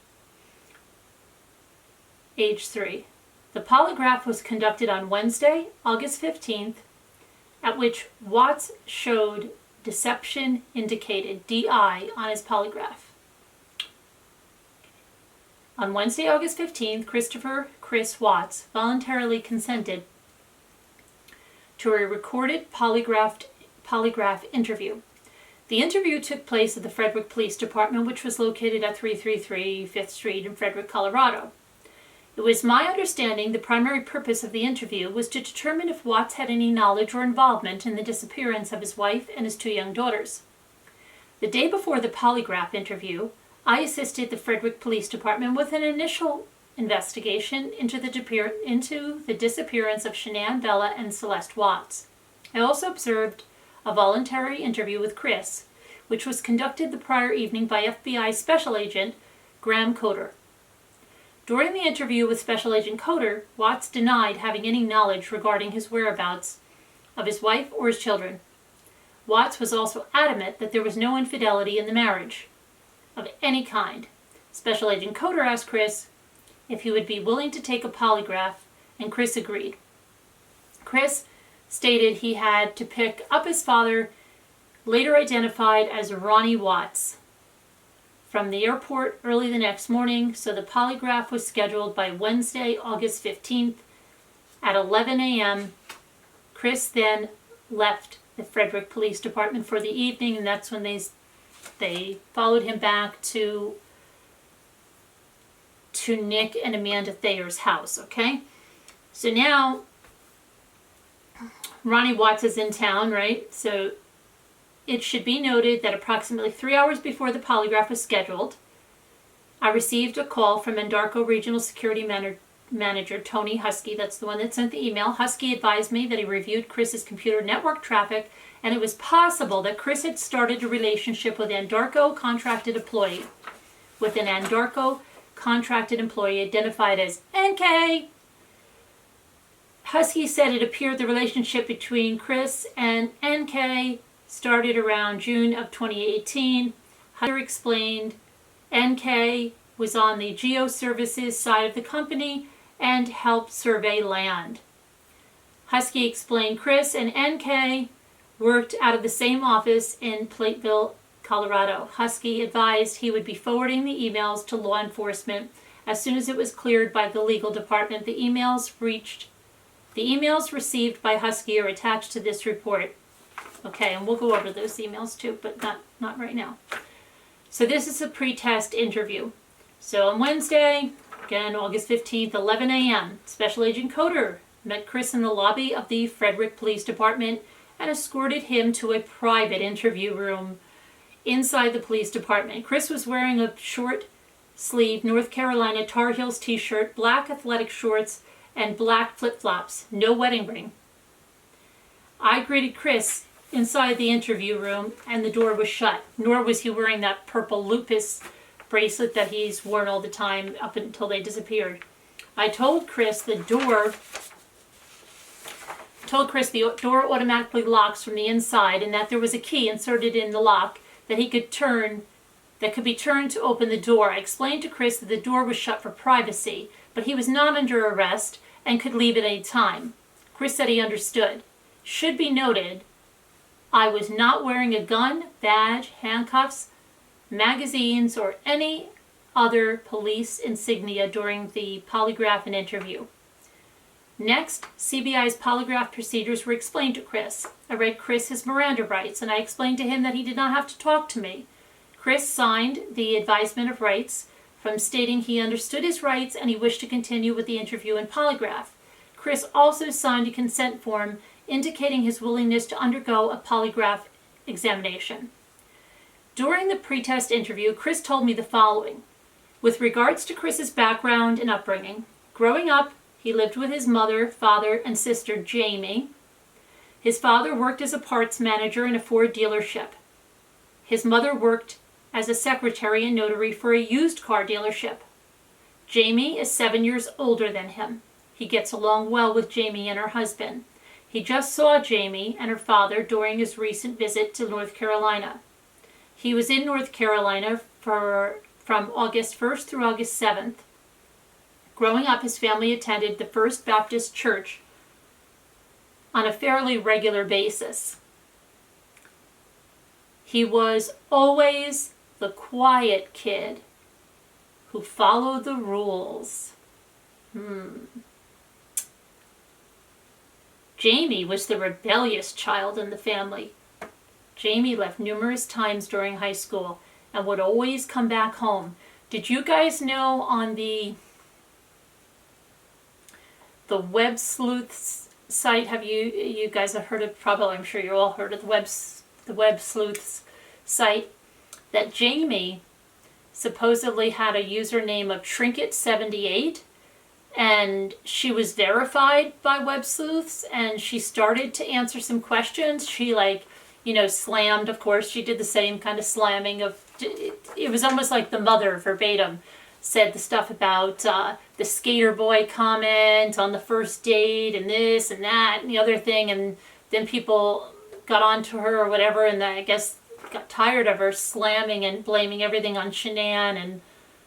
age 3. The polygraph was conducted on Wednesday, August 15th, at which Watts showed deception indicated, DI, on his polygraph. On Wednesday, August 15th, Chris Watts voluntarily consented to a recorded polygraph interview. The interview took place at the Frederick Police Department, which was located at 333 5th Street in Frederick, Colorado. It was my understanding the primary purpose of the interview was to determine if Watts had any knowledge or involvement in the disappearance of his wife and his two young daughters. The day before the polygraph interview, I assisted the Frederick Police Department with an initial investigation into the disappearance of Shanann, Bella, and Celeste Watts. I also observed a voluntary interview with Chris, which was conducted the prior evening by FBI Special Agent Graham Coder. During the interview with Special Agent Coder, Watts denied having any knowledge regarding his whereabouts of his wife or his children. Watts was also adamant that there was no infidelity in the marriage of any kind. Special Agent Coder asked Chris if he would be willing to take a polygraph, and Chris agreed. Chris stated he had to pick up his father, later identified as Ronnie Watts, from the airport early the next morning, so the polygraph was scheduled by Wednesday, August 15th at 11 a.m. Chris then left the Frederick Police Department for the evening, and that's when they followed him back to Nick and Amanda Thayer's house, okay? So now, Ronnie Watts is in town, right? So it should be noted that approximately 3 hours before the polygraph was scheduled, I received a call from Andarco Regional Security Manager Tony Husky. That's the one that sent the email. Husky advised me that he reviewed Chris's computer network traffic, and it was possible that Chris had started a relationship with an Andarco contracted employee identified as NK. Husky said it appeared the relationship between Chris and NK started around June of 2018. Hunter explained NK was on the geoservices side of the company and helped survey land. Husky explained Chris and NK worked out of the same office in Plateville, Colorado. Husky advised he would be forwarding the emails to law enforcement as soon as it was cleared by the legal department. The emails received by Husky are attached to this report. Okay, and we'll go over those emails too, but not right now. So this is a pre-test interview. So on Wednesday, again, August 15th, 11 a.m., Special Agent Coder met Chris in the lobby of the Frederick Police Department and escorted him to a private interview room inside the police department. Chris was wearing a short-sleeved North Carolina Tar Heels t-shirt, black athletic shorts, and black flip-flops. No wedding ring. I greeted Chris inside the interview room, and the door was shut. Nor was he wearing that purple lupus bracelet that he's worn all the time up until they disappeared. I told Chris the door automatically locks from the inside, and that there was a key inserted in the lock that could be turned to open the door. I explained to Chris that the door was shut for privacy, but he was not under arrest and could leave at any time. Chris said he understood. Should be noted, I was not wearing a gun, badge, handcuffs, magazines, or any other police insignia during the polygraph and interview. Next, CBI's polygraph procedures were explained to Chris. I read Chris his Miranda rights, and I explained to him that he did not have to talk to me. Chris signed the advisement of rights from stating he understood his rights and he wished to continue with the interview and polygraph. Chris also signed a consent form indicating his willingness to undergo a polygraph examination. During the pretest interview, Chris told me the following. With regards to Chris's background and upbringing, growing up, he lived with his mother, father, and sister, Jamie. His father worked as a parts manager in a Ford dealership. His mother worked as a secretary and notary for a used car dealership. Jamie is 7 years older than him. He gets along well with Jamie and her husband. He just saw Jamie and her father during his recent visit to North Carolina. He was in North Carolina from August 1st through August 7th. Growing up, his family attended the First Baptist Church on a fairly regular basis. He was always the quiet kid who followed the rules. Jamie was the rebellious child in the family. Jamie left numerous times during high school and would always come back home. Did you guys know on the Web Sleuths site, have you guys have heard of, probably I'm sure you all heard of the Web Sleuths site, that Jamie supposedly had a username of Trinket78, and she was verified by Web Sleuths, and she started to answer some questions. She slammed, of course, she did the same kind of slamming of, it was almost like the mother verbatim said the stuff about the skater boy comment on the first date and this and that and the other thing, and then people got onto her or whatever, and I guess got tired of her slamming and blaming everything on Shanann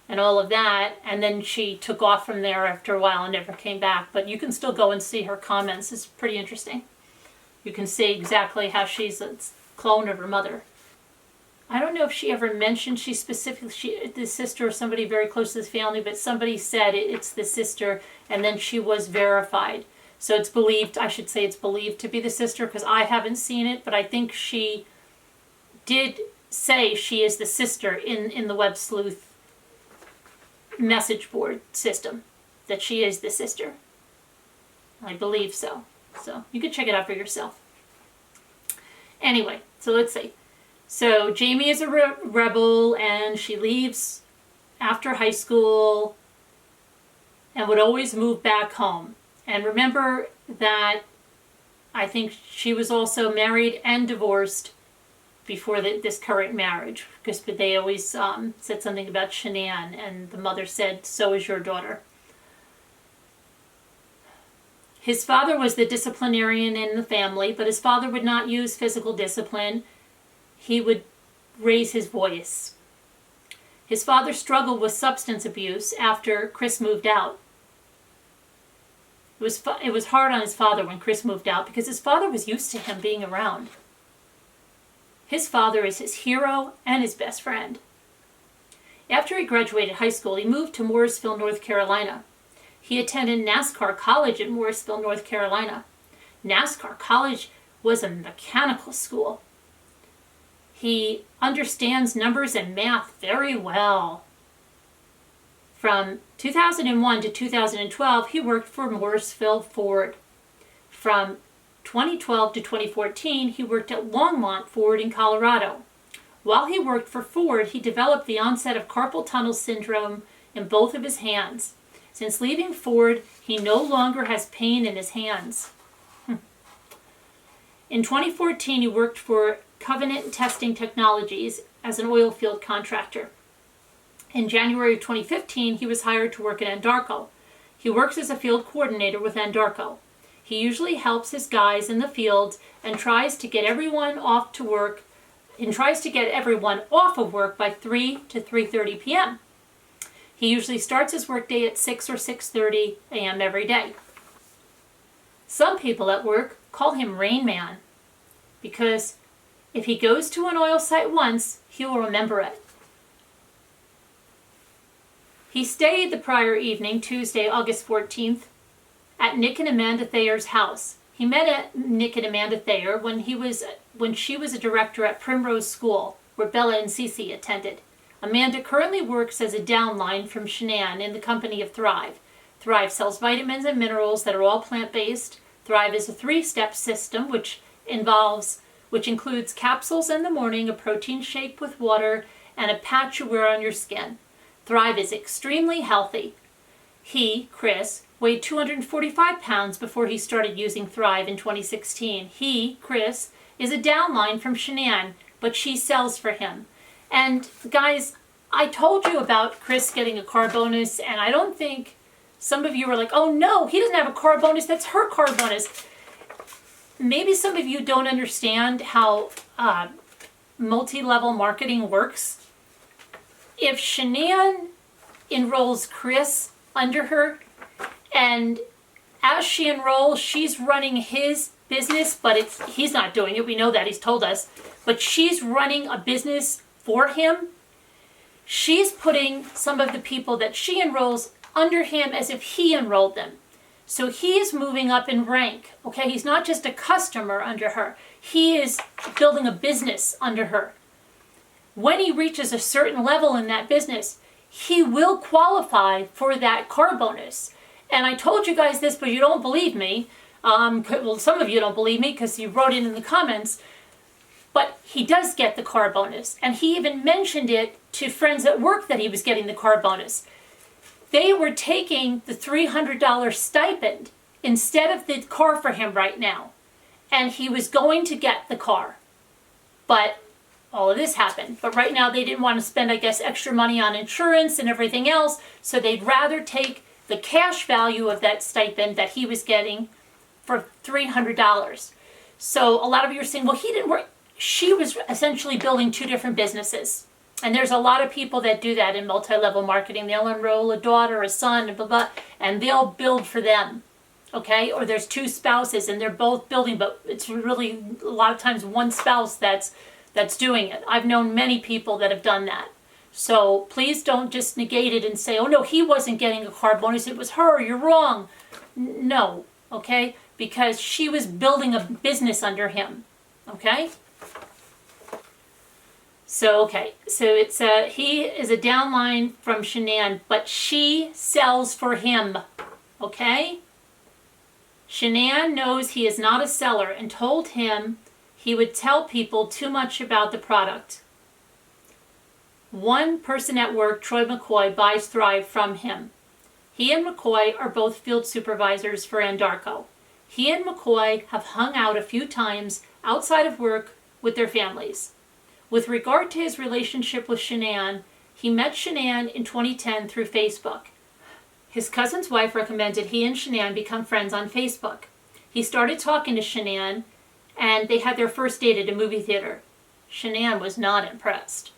and all of that, and then she took off from there after a while and never came back. But you can still go and see her comments. It's pretty interesting. You can see exactly how she's a clone of her mother. I don't know if she ever mentioned she's specifically the sister or somebody very close to the family, but somebody said it's the sister, and then she was verified. So it's believed, I should say it's believed to be the sister, because I haven't seen it, but I think she did say she is the sister in the Web Sleuth message board system, that she is the sister. I believe so. So you can check it out for yourself. Anyway, so let's see. So Jamie is a rebel, and she leaves after high school and would always move back home. And remember that I think she was also married and divorced before this current marriage, because they always said something about Shanann, and the mother said, so is your daughter. His father was the disciplinarian in the family, but his father would not use physical discipline. He would raise his voice. His father struggled with substance abuse after Chris moved out. It was hard on his father when Chris moved out, because his father was used to him being around. His father is his hero and his best friend. After he graduated high school, he moved to Morrisville, North Carolina. He attended NASCAR College in Morrisville, North Carolina. NASCAR College was a mechanical school. He understands numbers and math very well. From 2001 to 2012, he worked for Morrisville Ford. From 2012 to 2014, he worked at Longmont Ford in Colorado. While he worked for Ford, he developed the onset of carpal tunnel syndrome in both of his hands. Since leaving Ford, he no longer has pain in his hands. In 2014, he worked for Covenant Testing Technologies as an oil field contractor. In January of 2015, he was hired to work at Anadarko. He works as a field coordinator with Anadarko. He usually helps his guys in the field and tries to get everyone off of work by 3 to 3:30 p.m. He usually starts his workday at 6 or 6:30 a.m. every day. Some people at work call him Rain Man because if he goes to an oil site once, he will remember it. He stayed the prior evening, Tuesday, August 14th, at Nick and Amanda Thayer's house. He met Nick and Amanda Thayer when she was a director at Primrose School, where Bella and Cece attended. Amanda currently works as a downline from Shanann in the company of Thrive. Thrive sells vitamins and minerals that are all plant-based. Thrive is a 3-step system which includes capsules in the morning, a protein shake with water, and a patch you wear on your skin. Thrive is extremely healthy. He, Chris, weighed 245 pounds before he started using Thrive in 2016. He, Chris, is a downline from Shanann, but she sells for him. And guys, I told you about Chris getting a car bonus, and I don't think some of you were like, oh no, he doesn't have a car bonus, that's her car bonus. Maybe some of you don't understand how multi-level marketing works. If Shanann enrolls Chris under her, and as she enrolls, she's running his business, but he's not doing it. We know that, he's told us. But she's running a business for him. She's putting some of the people that she enrolls under him as if he enrolled them. So he is moving up in rank, okay? He's not just a customer under her. He is building a business under her. When he reaches a certain level in that business, he will qualify for that car bonus. And I told you guys this, but you don't believe me. Well, some of you don't believe me because you wrote it in the comments. But he does get the car bonus. And he even mentioned it to friends at work that he was getting the car bonus. They were taking the $300 stipend instead of the car for him right now. And he was going to get the car. But all of this happened. But right now they didn't want to spend, I guess, extra money on insurance and everything else. So they'd rather take the cash value of that stipend that he was getting for $300. So a lot of you are saying, well, he didn't work. She was essentially building 2 different businesses. And there's a lot of people that do that in multi-level marketing. They'll enroll a daughter, a son, and blah, blah, and they'll build for them. Okay? Or there's 2 spouses and they're both building, but it's really a lot of times one spouse that's doing it. I've known many people that have done that. So please don't just negate it and say, oh no, he wasn't getting a car bonus, it was her, you're wrong. No, okay? Because she was building a business under him, okay? So it's he is a downline from Shanann, but she sells for him, okay? Shanann knows he is not a seller and told him he would tell people too much about the product. One person at work, Troy McCoy, buys Thrive from him. He and McCoy are both field supervisors for Anadarko. He and McCoy have hung out a few times outside of work with their families. With regard to his relationship with Shanann, he met Shanann in 2010 through Facebook. His cousin's wife recommended he and Shanann become friends on Facebook. He started talking to Shanann, and they had their first date at a movie theater. Shanann was not impressed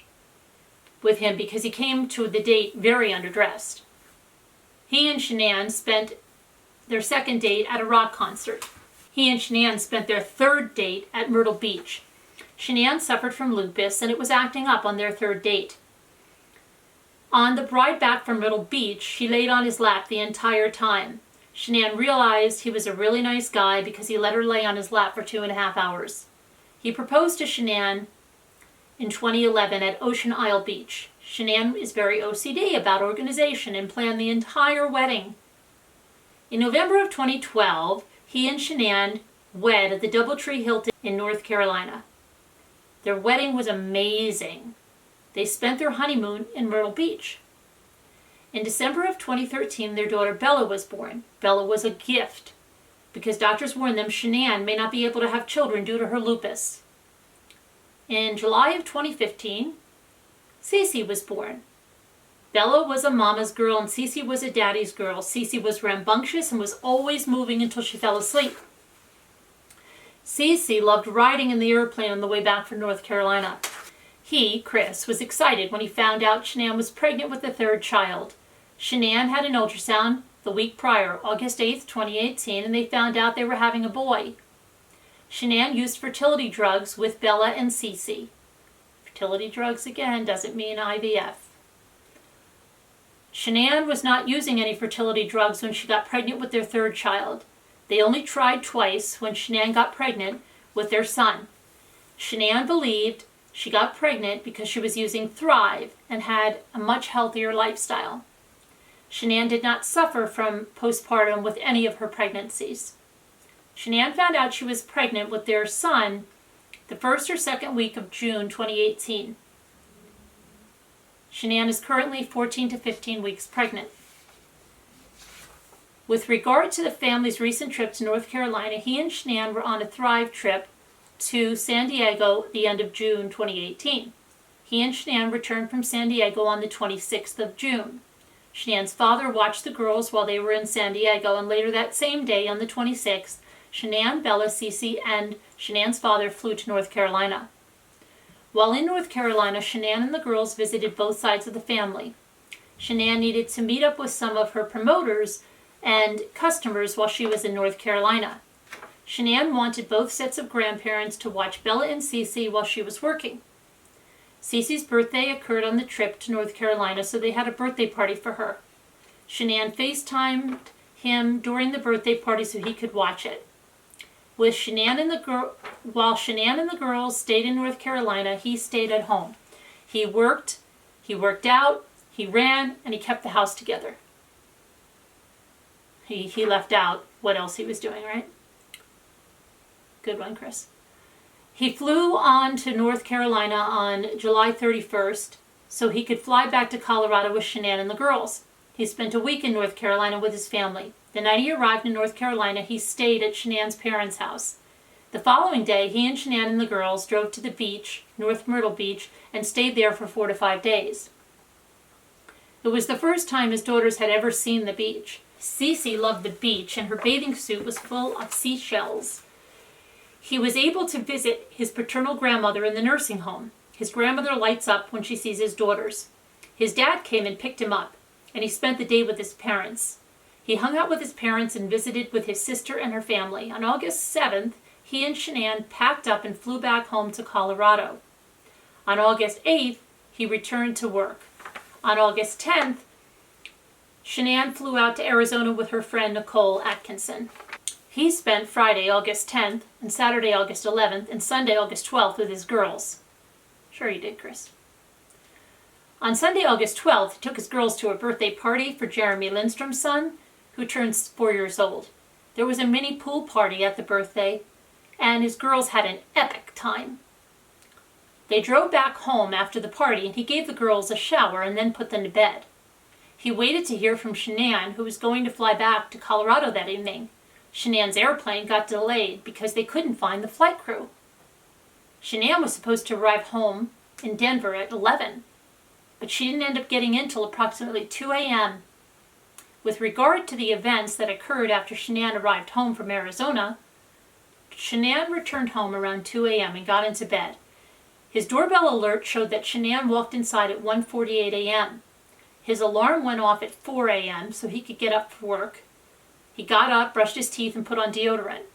with him because he came to the date very underdressed. He and Shanann spent their second date at a rock concert. He and Shanann spent their third date at Myrtle Beach. Shanann suffered from lupus and it was acting up on their third date. On the ride back from Myrtle Beach, she laid on his lap the entire time. Shanann realized he was a really nice guy because he let her lay on his lap for 2.5 hours. He proposed to Shanann in 2011 at Ocean Isle Beach. Shanann is very OCD about organization and planned the entire wedding. In November of 2012, he and Shanann wed at the Doubletree Hilton in North Carolina. Their wedding was amazing. They spent their honeymoon in Myrtle Beach. In December of 2013, their daughter Bella was born. Bella was a gift because doctors warned them Shanann may not be able to have children due to her lupus. In July of 2015, Cece was born. Bella was a mama's girl and Cece was a daddy's girl. Cece was rambunctious and was always moving until she fell asleep. Cece loved riding in the airplane on the way back from North Carolina. He, Chris, was excited when he found out Shanann was pregnant with the third child. Shanann had an ultrasound the week prior, August 8th, 2018, and they found out they were having a boy. Shanann used fertility drugs with Bella and Cece. Fertility drugs, again, doesn't mean IVF. Shanann was not using any fertility drugs when she got pregnant with their third child. They only tried twice when Shanann got pregnant with their son. Shanann believed she got pregnant because she was using Thrive and had a much healthier lifestyle. Shanann did not suffer from postpartum with any of her pregnancies. Shanann found out she was pregnant with their son the first or second week of June 2018. Shanann is currently 14 to 15 weeks pregnant. With regard to the family's recent trip to North Carolina, he and Shanann were on a Thrive trip to San Diego the end of June 2018. He and Shanann returned from San Diego on the 26th of June. Shanann's father watched the girls while they were in San Diego, and later that same day, on the 26th, Shanann, Bella, Cece, and Shanann's father flew to North Carolina. While in North Carolina, Shanann and the girls visited both sides of the family. Shanann needed to meet up with some of her promoters and customers while she was in North Carolina. Shanann wanted both sets of grandparents to watch Bella and Cece while she was working. Cece's birthday occurred on the trip to North Carolina, so they had a birthday party for her. Shanann FaceTimed him during the birthday party so he could watch it. While Shanann and the girls stayed in North Carolina, he stayed at home. He worked out, he ran, and he kept the house together. He left out what else he was doing, right? Good one, Chris. He flew on to North Carolina on July 31st so he could fly back to Colorado with Shanann and the girls. He spent a week in North Carolina with his family. The night he arrived in North Carolina, he stayed at Shanann's parents' house. The following day, he and Shanann and the girls drove to the beach, North Myrtle Beach, and stayed there for 4 to 5 days. It was the first time his daughters had ever seen the beach. Cece loved the beach, and her bathing suit was full of seashells. He was able to visit his paternal grandmother in the nursing home. His grandmother lights up when she sees his daughters. His dad came and picked him up, and he spent the day with his parents. He hung out with his parents and visited with his sister and her family. On August 7th, he and Shanann packed up and flew back home to Colorado. On August 8th, he returned to work. On August 10th, Shanann flew out to Arizona with her friend Nicole Atkinson. He spent Friday, August 10th, and Saturday, August 11th, and Sunday, August 12th with his girls. Sure you did, Chris. On Sunday, August 12th, he took his girls to a birthday party for Jeremy Lindstrom's son, who turns 4 years old. There was a mini pool party at the birthday, and his girls had an epic time. They drove back home after the party, and he gave the girls a shower and then put them to bed. He waited to hear from Shanann, who was going to fly back to Colorado that evening. Shanann's airplane got delayed because they couldn't find the flight crew. Shanann was supposed to arrive home in Denver at 11, but she didn't end up getting in till approximately 2 a.m. With regard to the events that occurred after Shanann arrived home from Arizona, Shanann returned home around 2 a.m. and got into bed. His doorbell alert showed that Shanann walked inside at 1:48 a.m. His alarm went off at 4 a.m. so he could get up for work. He got up, brushed his teeth, and put on deodorant.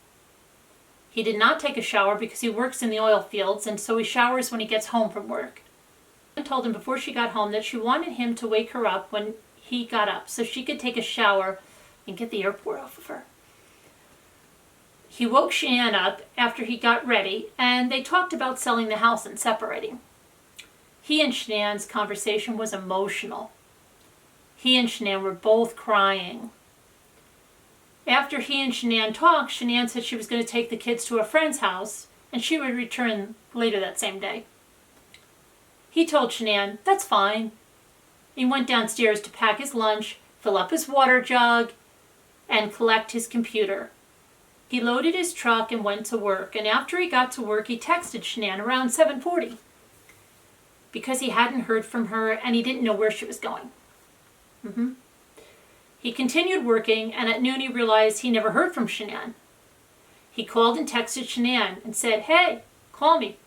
He did not take a shower because he works in the oil fields, and so he showers when he gets home from work. She told him before she got home that she wanted him to wake her up when he got up so she could take a shower and get the airport off of her. He woke Shanann up after he got ready, and they talked about selling the house and separating. He and Shanann's conversation was emotional. He and Shanann were both crying. After he and Shanann talked, Shanann said she was going to take the kids to a friend's house and she would return later that same day. He told Shanann, that's fine. He went downstairs to pack his lunch, fill up his water jug, and collect his computer. He loaded his truck and went to work, and after he got to work, he texted Shanann around 7:40 because he hadn't heard from her and he didn't know where she was going. He continued working, and at noon he realized he never heard from Shanann. He called and texted Shanann and said, hey, call me.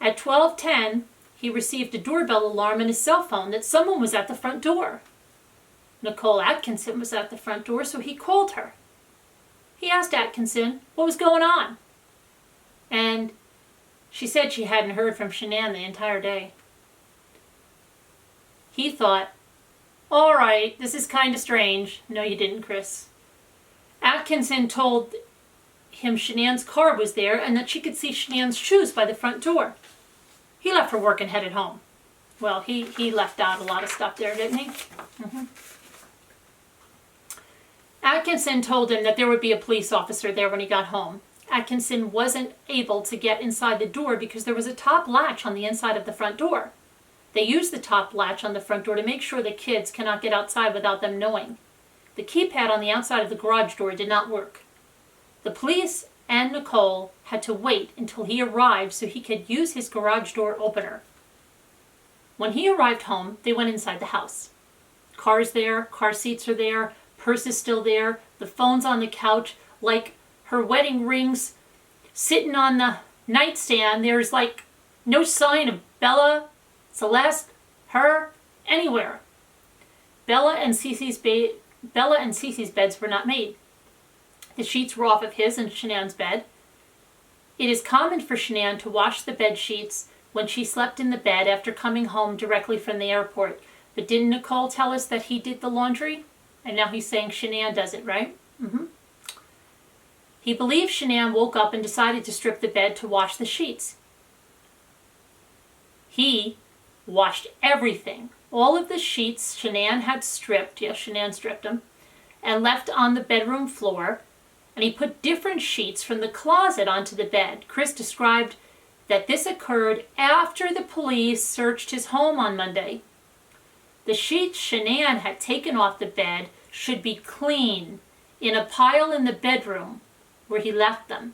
At 12:10, he received a doorbell alarm on his cell phone that someone was at the front door. Nicole Atkinson was at the front door, so he called her. He asked Atkinson what was going on, and she said she hadn't heard from Shanann the entire day. He thought, all right, this is kind of strange. No, you didn't, Chris. Atkinson told him Shanann's car was there and that she could see Shanann's shoes by the front door. He left for work and headed home. Well, he left out a lot of stuff there, didn't he? Atkinson told him that there would be a police officer there when he got home. Atkinson wasn't able to get inside the door because there was a top latch on the inside of the front door. They used the top latch on the front door to make sure the kids cannot get outside without them knowing. The keypad on the outside of the garage door did not work. The police and Nicole had to wait until he arrived so he could use his garage door opener. When he arrived home, they went inside the house. Car's there, car seats are there, purse is still there, the phone's on the couch, like her wedding rings sitting on the nightstand. There's like no sign of Bella, Celeste, her, anywhere. Bella and Cece's beds were not made. The sheets were off of his and Shanann's bed. It is common for Shanann to wash the bed sheets when she slept in the bed after coming home directly from the airport. But didn't Nicole tell us that he did the laundry? And now he's saying Shanann does it, right? He believes Shanann woke up and decided to strip the bed to wash the sheets. He washed everything. All of the sheets Shanann had stripped, yes, Shanann stripped them, and left on the bedroom floor, and he put different sheets from the closet onto the bed. Chris described that this occurred after the police searched his home on Monday. The sheets Shanann had taken off the bed should be clean in a pile in the bedroom where he left them.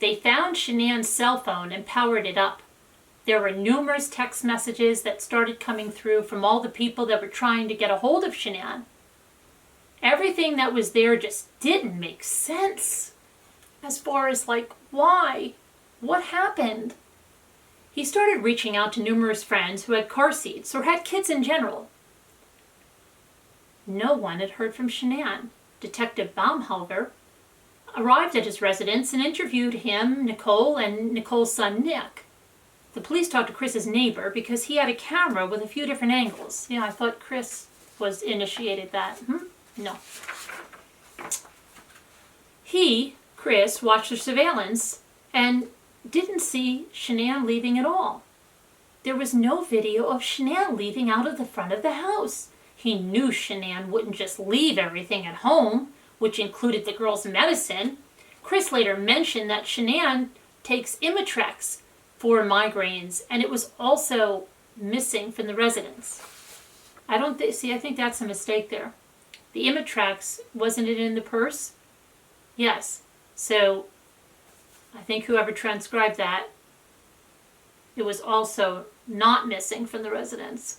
They found Shanann's cell phone and powered it up. There were numerous text messages that started coming through from all the people that were trying to get a hold of Shanann. Everything that was there just didn't make sense. As far as like, why? What happened? He started reaching out to numerous friends who had car seats or had kids in general. No one had heard from Shanann. Detective Baumhalver arrived at his residence and interviewed him, Nicole, and Nicole's son, Nick. The police talked to Chris's neighbor because he had a camera with a few different angles. Yeah, I thought Chris was initiated that. No. He, Chris, watched the surveillance and didn't see Shanann leaving at all. There was no video of Shanann leaving out of the front of the house. He knew Shanann wouldn't just leave everything at home, which included the girls' medicine. Chris later mentioned that Shanann takes Imitrex for migraines, and it was also missing from the residence. I think that's a mistake there. The Imitrex, wasn't it in the purse? Yes. So I think whoever transcribed that, it was also not missing from the residence.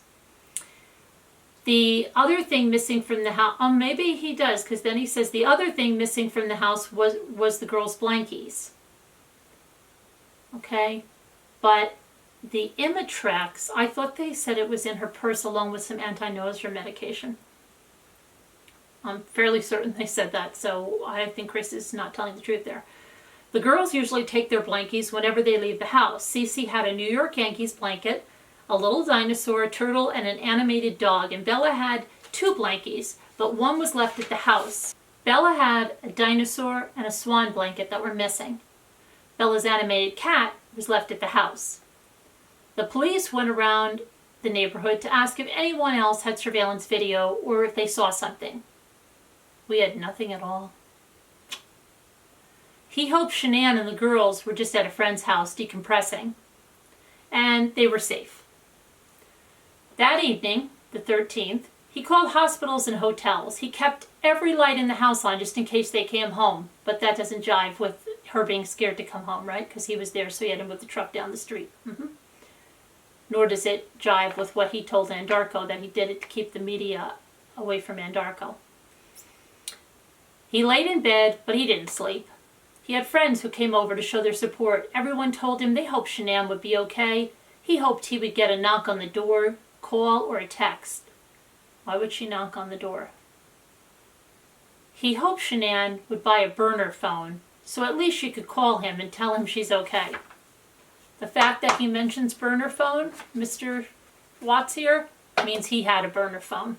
The other thing missing from the house, maybe he does, because then he says the other thing missing from the house was the girls' blankies. Okay? But the Imitrex, I thought they said it was in her purse along with some anti-nausea medication. I'm fairly certain they said that, so I think Chris is not telling the truth there. The girls usually take their blankies whenever they leave the house. Cece had a New York Yankees blanket, a little dinosaur, a turtle, and an animated dog. And Bella had 2 blankies, but one was left at the house. Bella had a dinosaur and a swan blanket that were missing. Bella's animated cat was left at the house. The police went around the neighborhood to ask if anyone else had surveillance video or if they saw something. We had nothing at all. He hoped Shanann and the girls were just at a friend's house decompressing, and they were safe. That evening, the 13th, he called hospitals and hotels. He kept every light in the house on just in case they came home, but that doesn't jive with her being scared to come home, right? Because he was there, so he had to move the truck down the street. Nor does it jive with what he told Andarko, that he did it to keep the media away from Andarko. He laid in bed, but he didn't sleep. He had friends who came over to show their support. Everyone told him they hoped Shanann would be okay. He hoped he would get a knock on the door, call, or a text. Why would she knock on the door? He hoped Shanann would buy a burner phone, so at least she could call him and tell him she's okay. The fact that he mentions burner phone, Mr. Watts here, means he had a burner phone.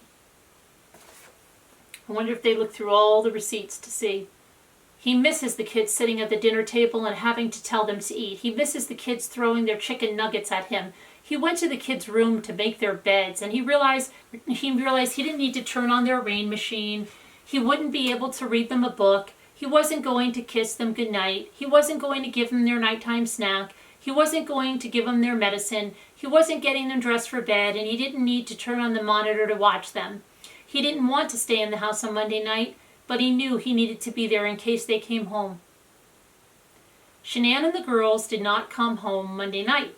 I wonder if they looked through all the receipts to see. He misses the kids sitting at the dinner table and having to tell them to eat. He misses the kids throwing their chicken nuggets at him. He went to the kids' room to make their beds, and he realized he didn't need to turn on their rain machine. He wouldn't be able to read them a book. He wasn't going to kiss them goodnight. He wasn't going to give them their nighttime snack. He wasn't going to give them their medicine. He wasn't getting them dressed for bed, and he didn't need to turn on the monitor to watch them. He didn't want to stay in the house on Monday night, but he knew he needed to be there in case they came home. Shanann and the girls did not come home Monday night.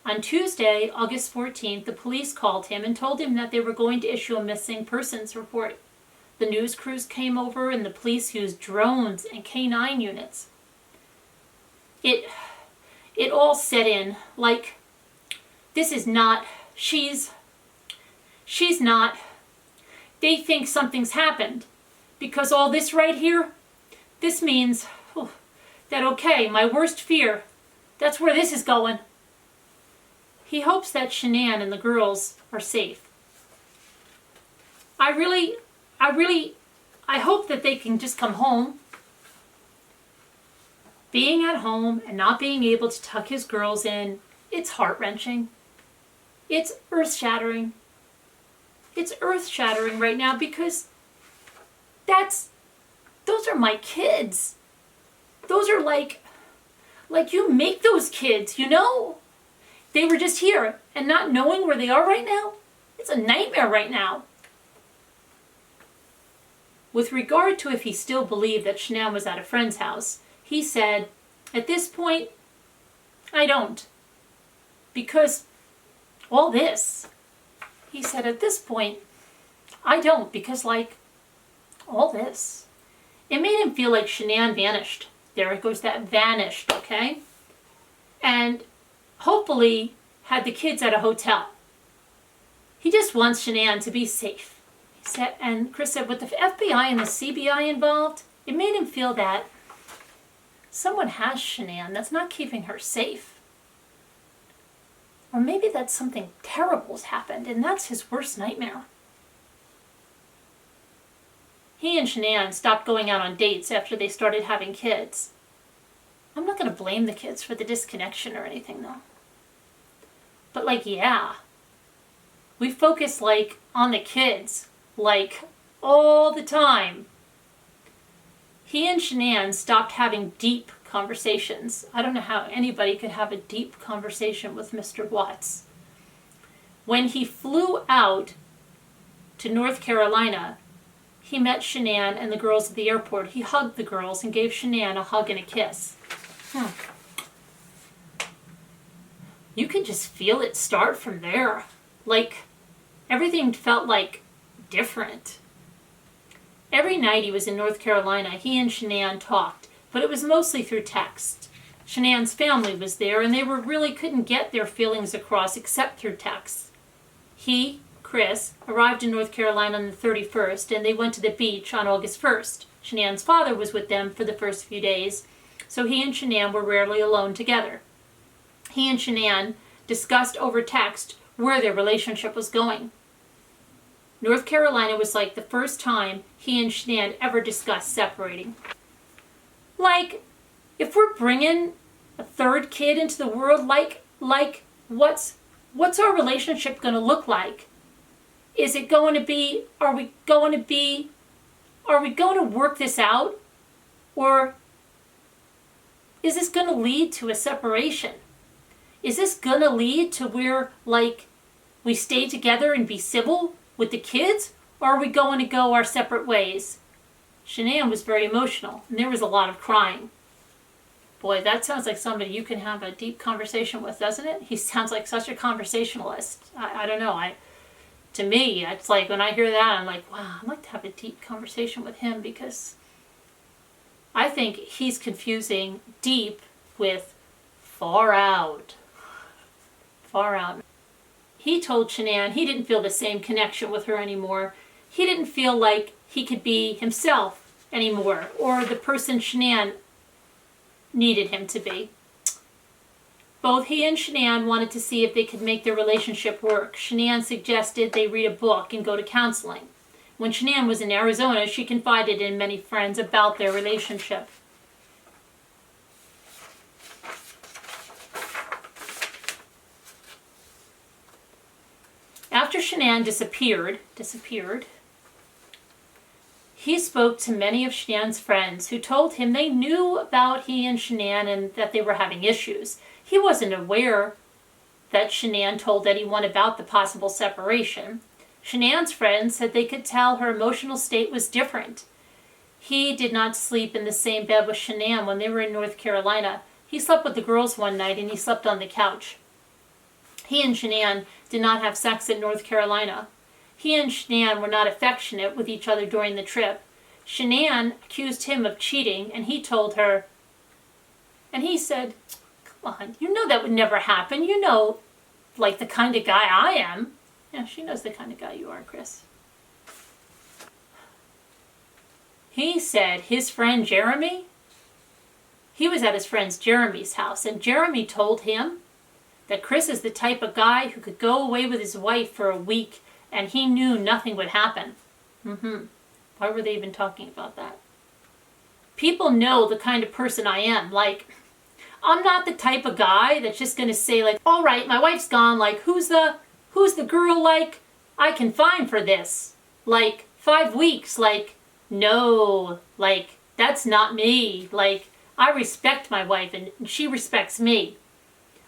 On Tuesday, August 14th, the police called him and told him that they were going to issue a missing persons report. The news crews came over and the police used drones and K-9 units. It all set in like, this is not, she's not, they think something's happened. Because all this right here, this means that, okay, my worst fear, that's where this is going. He hopes that Shanann and the girls are safe. I hope that they can just come home. Being at home and not being able to tuck his girls in, it's heart-wrenching. It's earth-shattering. It's earth-shattering right now because those are my kids. Those are like you make those kids, you know? They were just here, and not knowing where they are right now, it's a nightmare right now. With regard to if he still believed that Shanann was at a friend's house, he said, at this point, I don't. Because all this, he said, at this point, I don't, because all this. It made him feel like Shanann vanished. There it goes, that vanished, okay? And hopefully had the kids at a hotel. He just wants Shanann to be safe. He said, and Chris said, with the FBI and the CBI involved, it made him feel that someone has Shanann that's not keeping her safe. Or maybe that something terrible's happened, and that's his worst nightmare. He and Shanann stopped going out on dates after they started having kids. I'm not going to blame the kids for the disconnection or anything, though. But yeah. We focus, on the kids, all the time. He and Shanann stopped having deep conversations. I don't know how anybody could have a deep conversation with Mr. Watts. When he flew out to North Carolina, he met Shanann and the girls at the airport. He hugged the girls and gave Shanann a hug and a kiss. You can just feel it start from there. Everything felt different. Every night he was in North Carolina, he and Shanann talked, but it was mostly through text. Shanann's family was there, and they really couldn't get their feelings across except through text. He, Chris, arrived in North Carolina on the 31st, and they went to the beach on August 1st. Shanann's father was with them for the first few days, so he and Shanann were rarely alone together. He and Shanann discussed over text where their relationship was going. North Carolina was the first time he and Shanann ever discussed separating. If we're bringing a third kid into the world, what's our relationship going to look like? Is it going to be, are we going to be Are we going to work this out? Or is this going to lead to a separation? Is this going to lead to where, like, we stay together and be civil with the kids? Or are we going to go our separate ways? Shanann was very emotional, and there was a lot of crying. Boy, that sounds like somebody you can have a deep conversation with, doesn't it? He sounds like such a conversationalist. I don't know. To me, it's like when I hear that, I'm like, wow, I'd like to have a deep conversation with him, because I think he's confusing deep with far out. Far out. He told Shanann he didn't feel the same connection with her anymore. He didn't feel like he could be himself anymore, or the person Shanann needed him to be. Both he and Shanann wanted to see if they could make their relationship work. Shanann suggested they read a book and go to counseling. When Shanann was in Arizona, she confided in many friends about their relationship. After Shanann disappeared, he spoke to many of Shanann's friends who told him they knew about he and Shanann and that they were having issues. He wasn't aware that Shanann told anyone about the possible separation. Shanann's friends said they could tell her emotional state was different. He did not sleep in the same bed with Shanann when they were in North Carolina. He slept with the girls one night and he slept on the couch. He and Shanann did not have sex in North Carolina. He and Shanann were not affectionate with each other during the trip. Shanann accused him of cheating, and he told her, and he said, come on, you know that would never happen. You know, like, the kind of guy I am. Yeah, she knows the kind of guy you are, Chris. He said his friend Jeremy, he was at his friend Jeremy's house, and Jeremy told him that Chris is the type of guy who could go away with his wife for a week and he knew nothing would happen. Why were they even talking about that? People know the kind of person I am. Like, I'm not the type of guy that's just going to say, like, all right, my wife's gone. Like, who's the girl, like, I can find for this? Like, 5 weeks. Like, no. Like, that's not me. Like, I respect my wife and she respects me.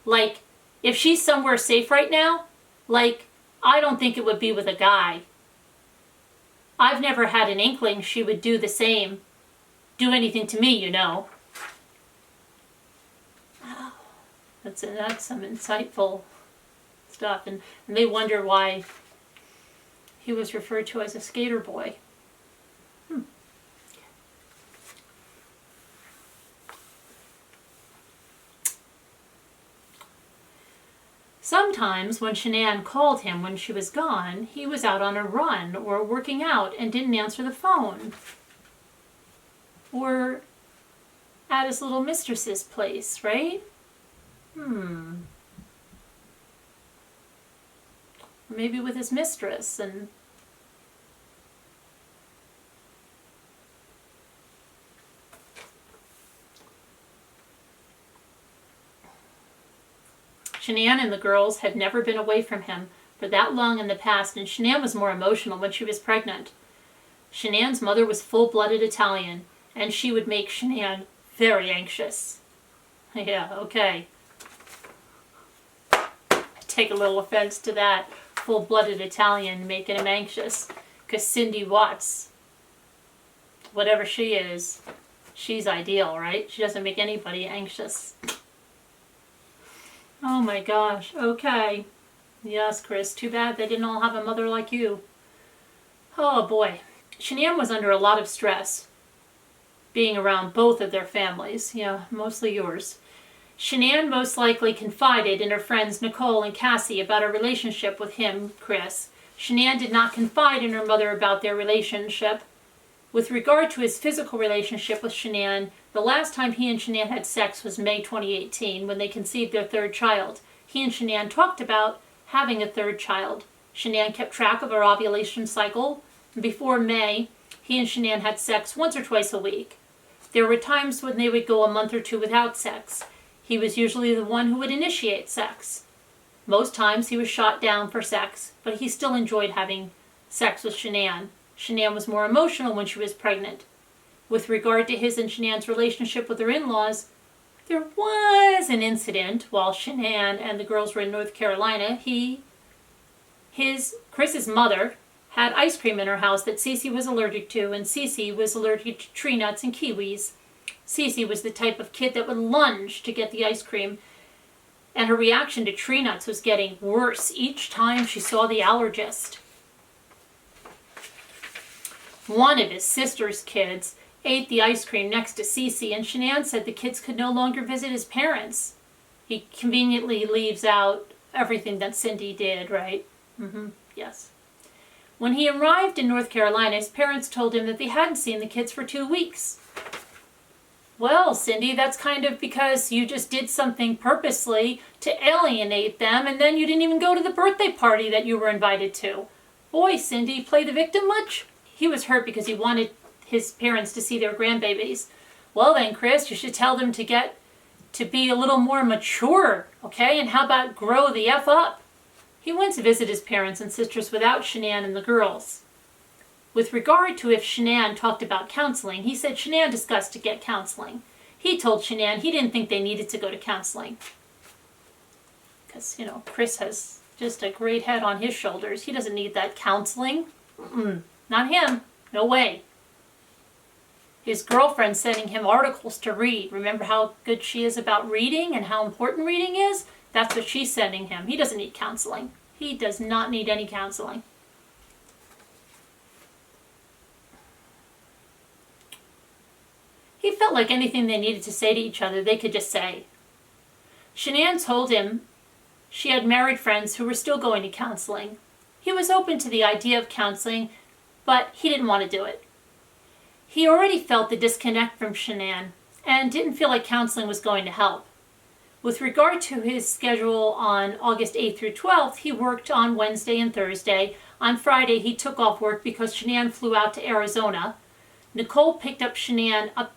Like, if she's somewhere safe right now, like, I don't think it would be with a guy. I've never had an inkling she would do the same. Do anything to me, you know. Wow. That's some insightful stuff. And they wonder why he was referred to as a skater boy. Sometimes when Shanann called him when she was gone, he was out on a run or working out and didn't answer the phone. Or at his little mistress's place, right? Or maybe with his mistress and... Shanann and the girls had never been away from him for that long in the past, and Shanann was more emotional when she was pregnant. Shanann's mother was full-blooded Italian, and she would make Shanann very anxious. Yeah, okay. I take a little offense to that. Full-blooded Italian making him anxious. Because Cindy Watts, whatever she is, she's ideal, right? She doesn't make anybody anxious. Oh my gosh, okay. Yes, Chris, too bad they didn't all have a mother like you. Oh boy. Shanann was under a lot of stress being around both of their families. Yeah, mostly yours. Shanann most likely confided in her friends Nicole and Cassie about her relationship with him, Chris. Shanann did not confide in her mother about their relationship. With regard to his physical relationship with Shanann, the last time he and Shanann had sex was May 2018 when they conceived their third child. He and Shanann talked about having a third child. Shanann kept track of her ovulation cycle. Before May, he and Shanann had sex once or twice a week. There were times when they would go a month or two without sex. He was usually the one who would initiate sex. Most times he was shot down for sex, but he still enjoyed having sex with Shanann. Shanann was more emotional when she was pregnant. With regard to his and Shanann's relationship with her in-laws, there was an incident while Shanann and the girls were in North Carolina. Chris's mother had ice cream in her house that Cece was allergic to, and Cece was allergic to tree nuts and kiwis. Cece was the type of kid that would lunge to get the ice cream, and her reaction to tree nuts was getting worse each time she saw the allergist. One of his sister's kids ate the ice cream next to Cece, and Shanann said the kids could no longer visit his parents. He conveniently leaves out everything that Cindy did, right? Yes. When he arrived in North Carolina, his parents told him that they hadn't seen the kids for 2 weeks. Well, Cindy, that's kind of because you just did something purposely to alienate them, and then you didn't even go to the birthday party that you were invited to. Boy, Cindy, play the victim much? He was hurt because he wanted his parents to see their grandbabies. Well then, Chris, you should tell them to get to be a little more mature, okay? And how about grow the F up? He went to visit his parents and sisters without Shanann and the girls. With regard to if Shanann talked about counseling, he said Shanann discussed to get counseling. He told Shanann he didn't think they needed to go to counseling. Because, Chris has just a great head on his shoulders. He doesn't need that counseling. Not him. No way. His girlfriend's sending him articles to read. Remember how good she is about reading and how important reading is? That's what she's sending him. He doesn't need counseling. He does not need any counseling. He felt like anything they needed to say to each other, they could just say. Shanann told him she had married friends who were still going to counseling. He was open to the idea of counseling, but he didn't want to do it. He already felt the disconnect from Shanann and didn't feel like counseling was going to help. With regard to his schedule on August 8th through 12th, he worked on Wednesday and Thursday. On Friday, he took off work because Shanann flew out to Arizona. Nicole picked Shanann up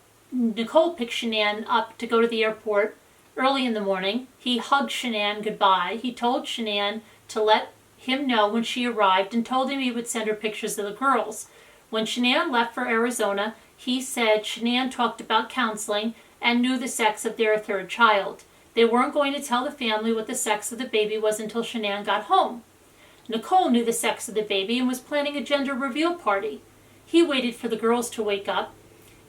to go to the airport early in the morning. He hugged Shanann goodbye. He told Shanann to let him know when she arrived and told him he would send her pictures of the girls. When Shanann left for Arizona, he said Shanann talked about counseling and knew the sex of their third child. They weren't going to tell the family what the sex of the baby was until Shanann got home. Nicole knew the sex of the baby and was planning a gender reveal party. He waited for the girls to wake up,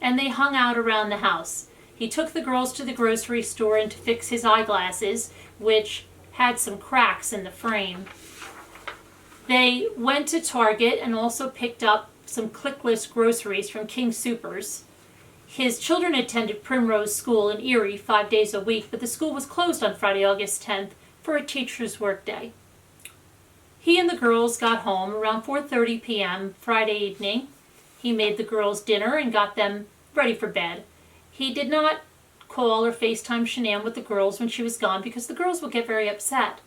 and they hung out around the house. He took the girls to the grocery store and to fix his eyeglasses, which had some cracks in the frame. They went to Target and also picked up some clickless groceries from King Soopers. His children attended Primrose School in Erie 5 days a week, but the school was closed on Friday, August 10th for a teacher's workday. He and the girls got home around 4:30 p.m. Friday evening. He made the girls dinner and got them ready for bed. He did not call or FaceTime Shanann with the girls when she was gone because the girls would get very upset.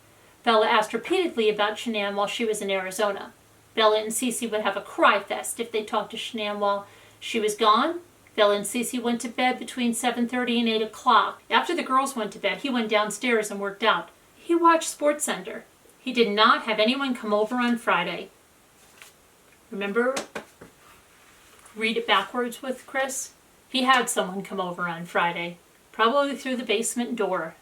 Bella asked repeatedly about Shanann while she was in Arizona. Bella and Cece would have a cry fest if they talked to Shanann while she was gone. Bella and Cece went to bed between 7:30 and 8 o'clock. After the girls went to bed, he went downstairs and worked out. He watched SportsCenter. He did not have anyone come over on Friday. Remember? Read it backwards with Chris. He had someone come over on Friday, probably through the basement door.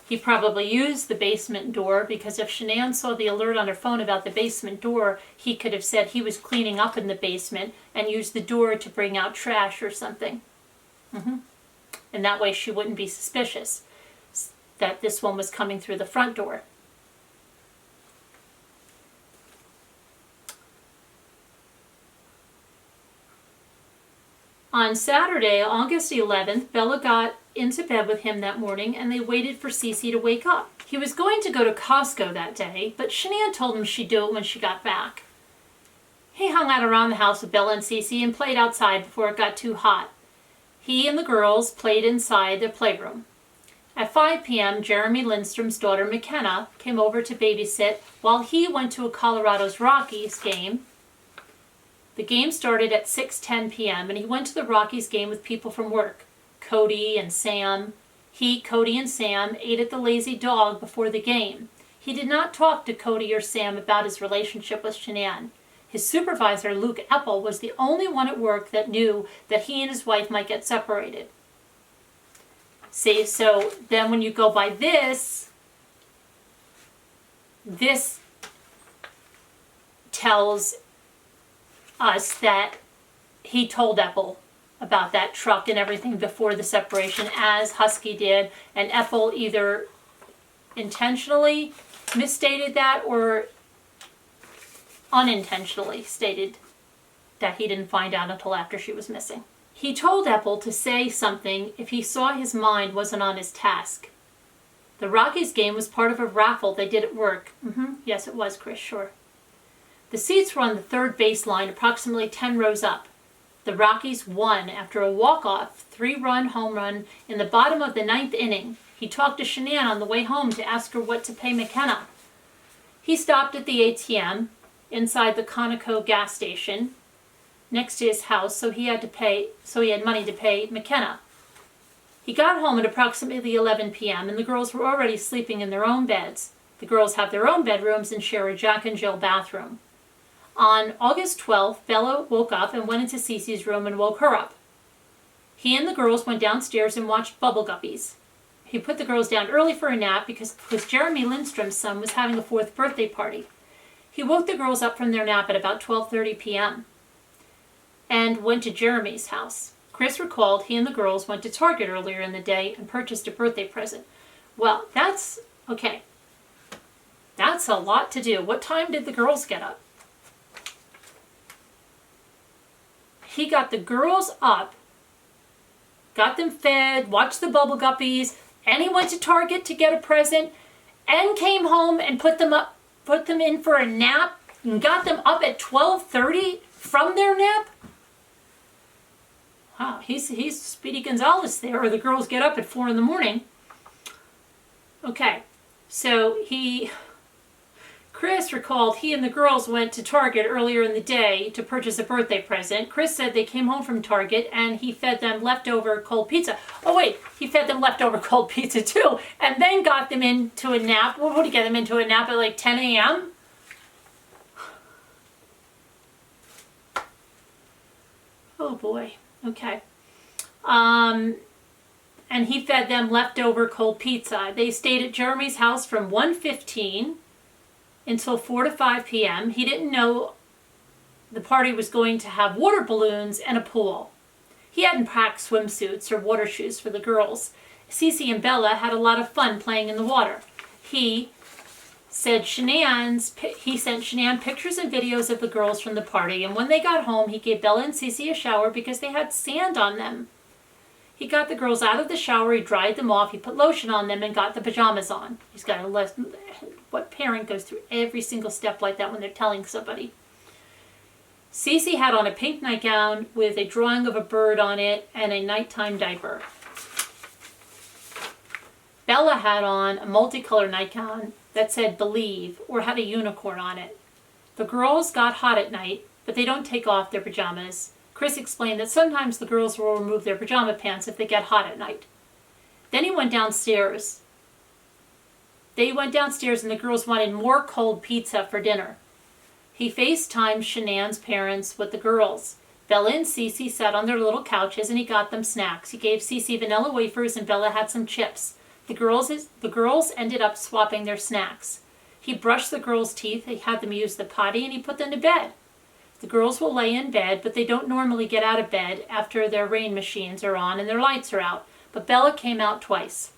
He probably used the basement door because if Shanann saw the alert on her phone about the basement door, he could have said he was cleaning up in the basement and used the door to bring out trash or something. And that way she wouldn't be suspicious that this one was coming through the front door. On Saturday, August 11th, Bella got into bed with him that morning and they waited for Cece to wake up. He was going to go to Costco that day, but Shanann told him she'd do it when she got back. He hung out around the house with Bella and Cece and played outside before it got too hot. He and the girls played inside their playroom. At 5 p.m., Jeremy Lindstrom's daughter McKenna came over to babysit while he went to a Colorado's Rockies game. The game started at 6:10 p.m. and he went to the Rockies game with people from work. Cody and Sam. Cody and Sam ate at the Lazy Dog before the game. He did not talk to Cody or Sam about his relationship with Shanann. His supervisor, Luke Eppel, was the only one at work that knew that he and his wife might get separated. See, so then when you go by this tells us that he told Eppel about that truck and everything before the separation, as Husky did, and Eppel either intentionally misstated that or unintentionally stated that he didn't find out until after she was missing. He told Eppel to say something if he saw his mind wasn't on his task. The Rockies game was part of a raffle they did at work. Yes, it was, Chris, sure. The seats were on the third baseline, approximately 10 rows up. The Rockies won after a walk-off 3-run home run in the bottom of the 9th inning. He talked to Shanann on the way home to ask her what to pay McKenna. He stopped at the ATM inside the Conoco gas station next to his house, so he had money to pay McKenna. He got home at approximately 11 p.m. and the girls were already sleeping in their own beds. The girls have their own bedrooms and share a Jack and Jill bathroom. On August 12th, Bella woke up and went into Cece's room and woke her up. He and the girls went downstairs and watched Bubble Guppies. He put the girls down early for a nap because Jeremy Lindstrom's son was having a 4th birthday party. He woke the girls up from their nap at about 12:30 p.m. and went to Jeremy's house. Chris recalled he and the girls went to Target earlier in the day and purchased a birthday present. Well, that's okay. That's a lot to do. What time did the girls get up? He got the girls up, got them fed, watched the Bubble Guppies, and he went to Target to get a present, and came home and put them in for a nap, and got them up at 12:30 from their nap. Wow, he's Speedy Gonzalez there, or the girls get up at 4 in the morning. Okay, so Chris recalled he and the girls went to Target earlier in the day to purchase a birthday present. Chris said they came home from Target and he fed them leftover cold pizza. Oh wait, he fed them leftover cold pizza too, and then got them into a nap. What would he get them into a nap at like 10 a.m.? Oh boy, okay. And he fed them leftover cold pizza. They stayed at Jeremy's house from 1:15 until 4 to 5 p.m. He didn't know the party was going to have water balloons and a pool. He hadn't packed swimsuits or water shoes for the girls. Cece and Bella had a lot of fun playing in the water. He sent Shanann pictures and videos of the girls from the party, and when they got home, he gave Bella and Cece a shower because they had sand on them. He got the girls out of the shower, he dried them off, he put lotion on them, and got the pajamas on. He's got a lesson. What parent goes through every single step like that when they're telling somebody? Cece had on a pink nightgown with a drawing of a bird on it and a nighttime diaper. Bella had on a multicolored nightgown that said Believe or had a unicorn on it. The girls got hot at night, but they don't take off their pajamas. Chris explained that sometimes the girls will remove their pajama pants if they get hot at night. Then he went downstairs. They went downstairs and the girls wanted more cold pizza for dinner. He FaceTimed Shanann's parents with the girls. Bella and Cece sat on their little couches and he got them snacks. He gave Cece vanilla wafers and Bella had some chips. The girls ended up swapping their snacks. He brushed the girls' teeth, he had them use the potty, and he put them to bed. The girls will lay in bed, but they don't normally get out of bed after their rain machines are on and their lights are out. But Bella came out twice,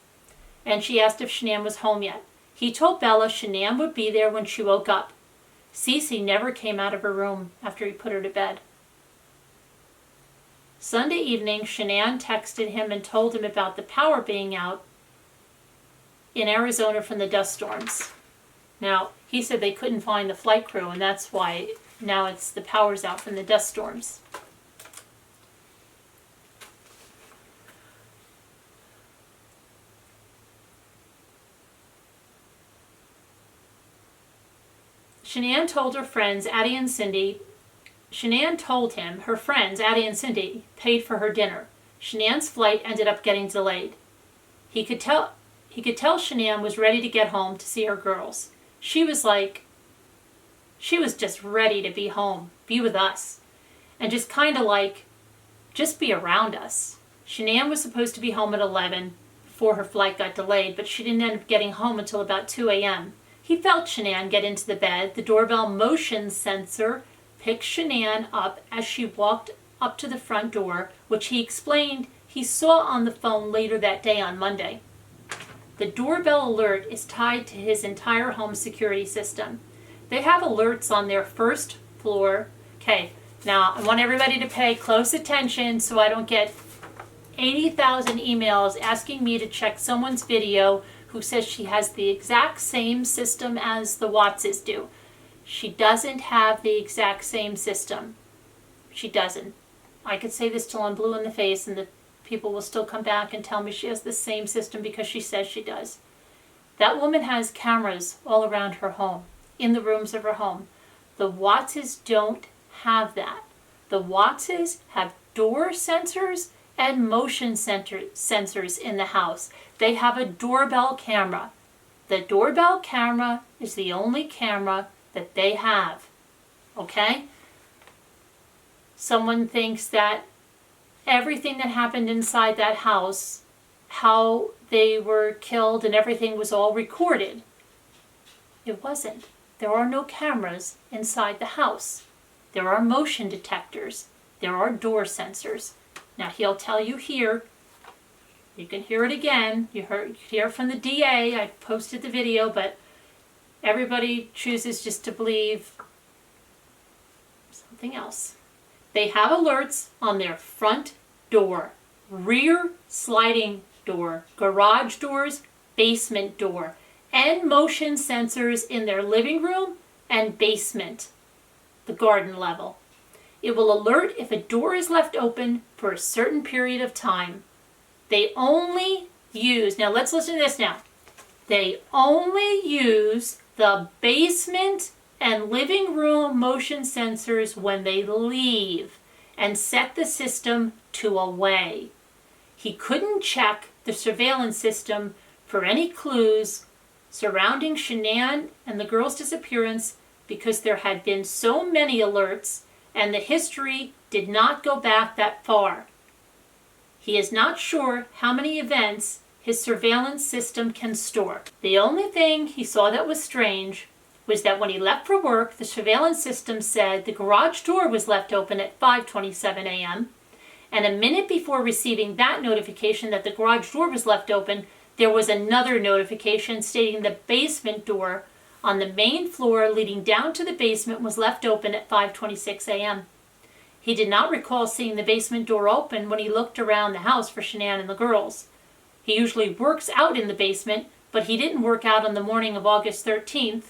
and she asked if Shanann was home yet. He told Bella Shanann would be there when she woke up. Cece never came out of her room after he put her to bed. Sunday evening, Shanann texted him and told him about the power being out in Arizona from the dust storms. Now, he said they couldn't find the flight crew, and that's why now the power's out from the dust storms. Shanann told her friends, Addie and Cindy, Shanann told him her friends, Addie and Cindy, paid for her dinner. Shanann's flight ended up getting delayed. He could tell Shanann was ready to get home to see her girls. She was like, She was just ready to be home, be with us, and just kind of like, just be around us. Shanann was supposed to be home at 11 before her flight got delayed, but she didn't end up getting home until about 2 a.m. He felt Shanann get into the bed. The doorbell motion sensor picked Shanann up as she walked up to the front door, which he explained he saw on the phone later that day on Monday. The doorbell alert is tied to his entire home security system. They have alerts on their first floor. Okay, now I want everybody to pay close attention so I don't get 80,000 emails asking me to check someone's video who says she has the exact same system as the Wattses do. She doesn't have the exact same system. She doesn't. I could say this till I'm blue in the face and the people will still come back and tell me she has the same system because she says she does. That woman has cameras all around her home, in the rooms of her home. The Wattses don't have that. The Wattses have door sensors and motion sensors in the house. They have a doorbell camera. The doorbell camera is the only camera that they have. Okay? Someone thinks that everything that happened inside that house, how they were killed and everything was all recorded. It wasn't. There are no cameras inside the house. There are motion detectors. There are door sensors. Now he'll tell you here, you can hear it again, you hear from the DA, I posted the video, but everybody chooses just to believe something else. They have alerts on their front door, rear sliding door, garage doors, basement door, and motion sensors in their living room and basement, the garden level. It will alert if a door is left open for a certain period of time. They only use, now let's listen to this now. They only use the basement and living room motion sensors when they leave and set the system to away. He couldn't check the surveillance system for any clues surrounding Shanann and the girl's disappearance because there had been so many alerts and the history did not go back that far. He is not sure how many events his surveillance system can store. The only thing he saw that was strange was that when he left for work, the surveillance system said the garage door was left open at 5:27 a.m. And a minute before receiving that notification that the garage door was left open, there was another notification stating the basement door on the main floor leading down to the basement was left open at 5:26 a.m. He did not recall seeing the basement door open when he looked around the house for Shanann and the girls. He usually works out in the basement, but he didn't work out on the morning of August 13th.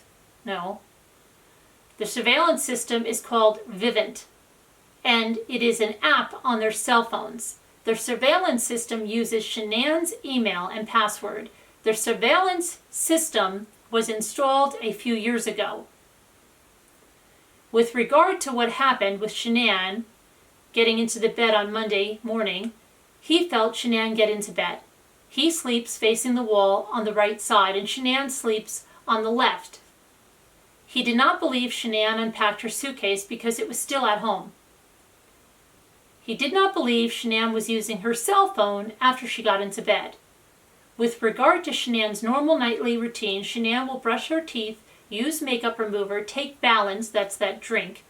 No. The surveillance system is called Vivint, and it is an app on their cell phones. Their surveillance system uses Shanann's email and password. Their surveillance system was installed a few years ago. With regard to what happened with Shanann getting into the bed on Monday morning, he felt Shanann get into bed. He sleeps facing the wall on the right side and Shanann sleeps on the left. He did not believe Shanann unpacked her suitcase because it was still at home. He did not believe Shanann was using her cell phone after she got into bed. With regard to Shanann's normal nightly routine, Shanann will brush her teeth, use makeup remover, take balance, that's that drink,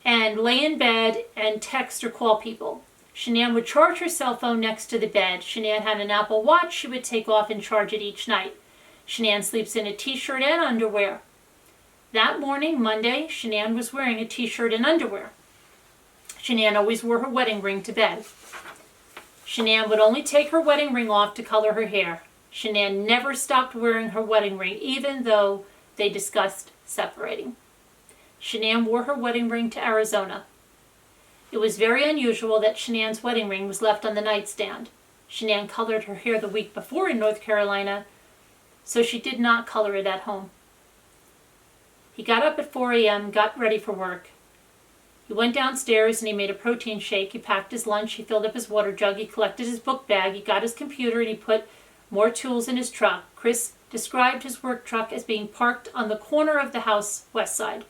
and lay in bed and text or call people. Shanann would charge her cell phone next to the bed. Shanann had an Apple Watch she would take off and charge it each night. Shanann sleeps in a t-shirt and underwear. That morning, Monday, Shanann was wearing a t-shirt and underwear. Shanann always wore her wedding ring to bed. Shanann would only take her wedding ring off to color her hair. Shanann never stopped wearing her wedding ring, even though they discussed separating. Shanann wore her wedding ring to Arizona. It was very unusual that Shanann's wedding ring was left on the nightstand. Shanann colored her hair the week before in North Carolina, so she did not color it at home. He got up at 4 a.m., got ready for work. He went downstairs and he made a protein shake. He packed his lunch. He filled up his water jug. He collected his book bag. He got his computer and he put more tools in his truck. Chris described his work truck as being parked on the corner of the house west side.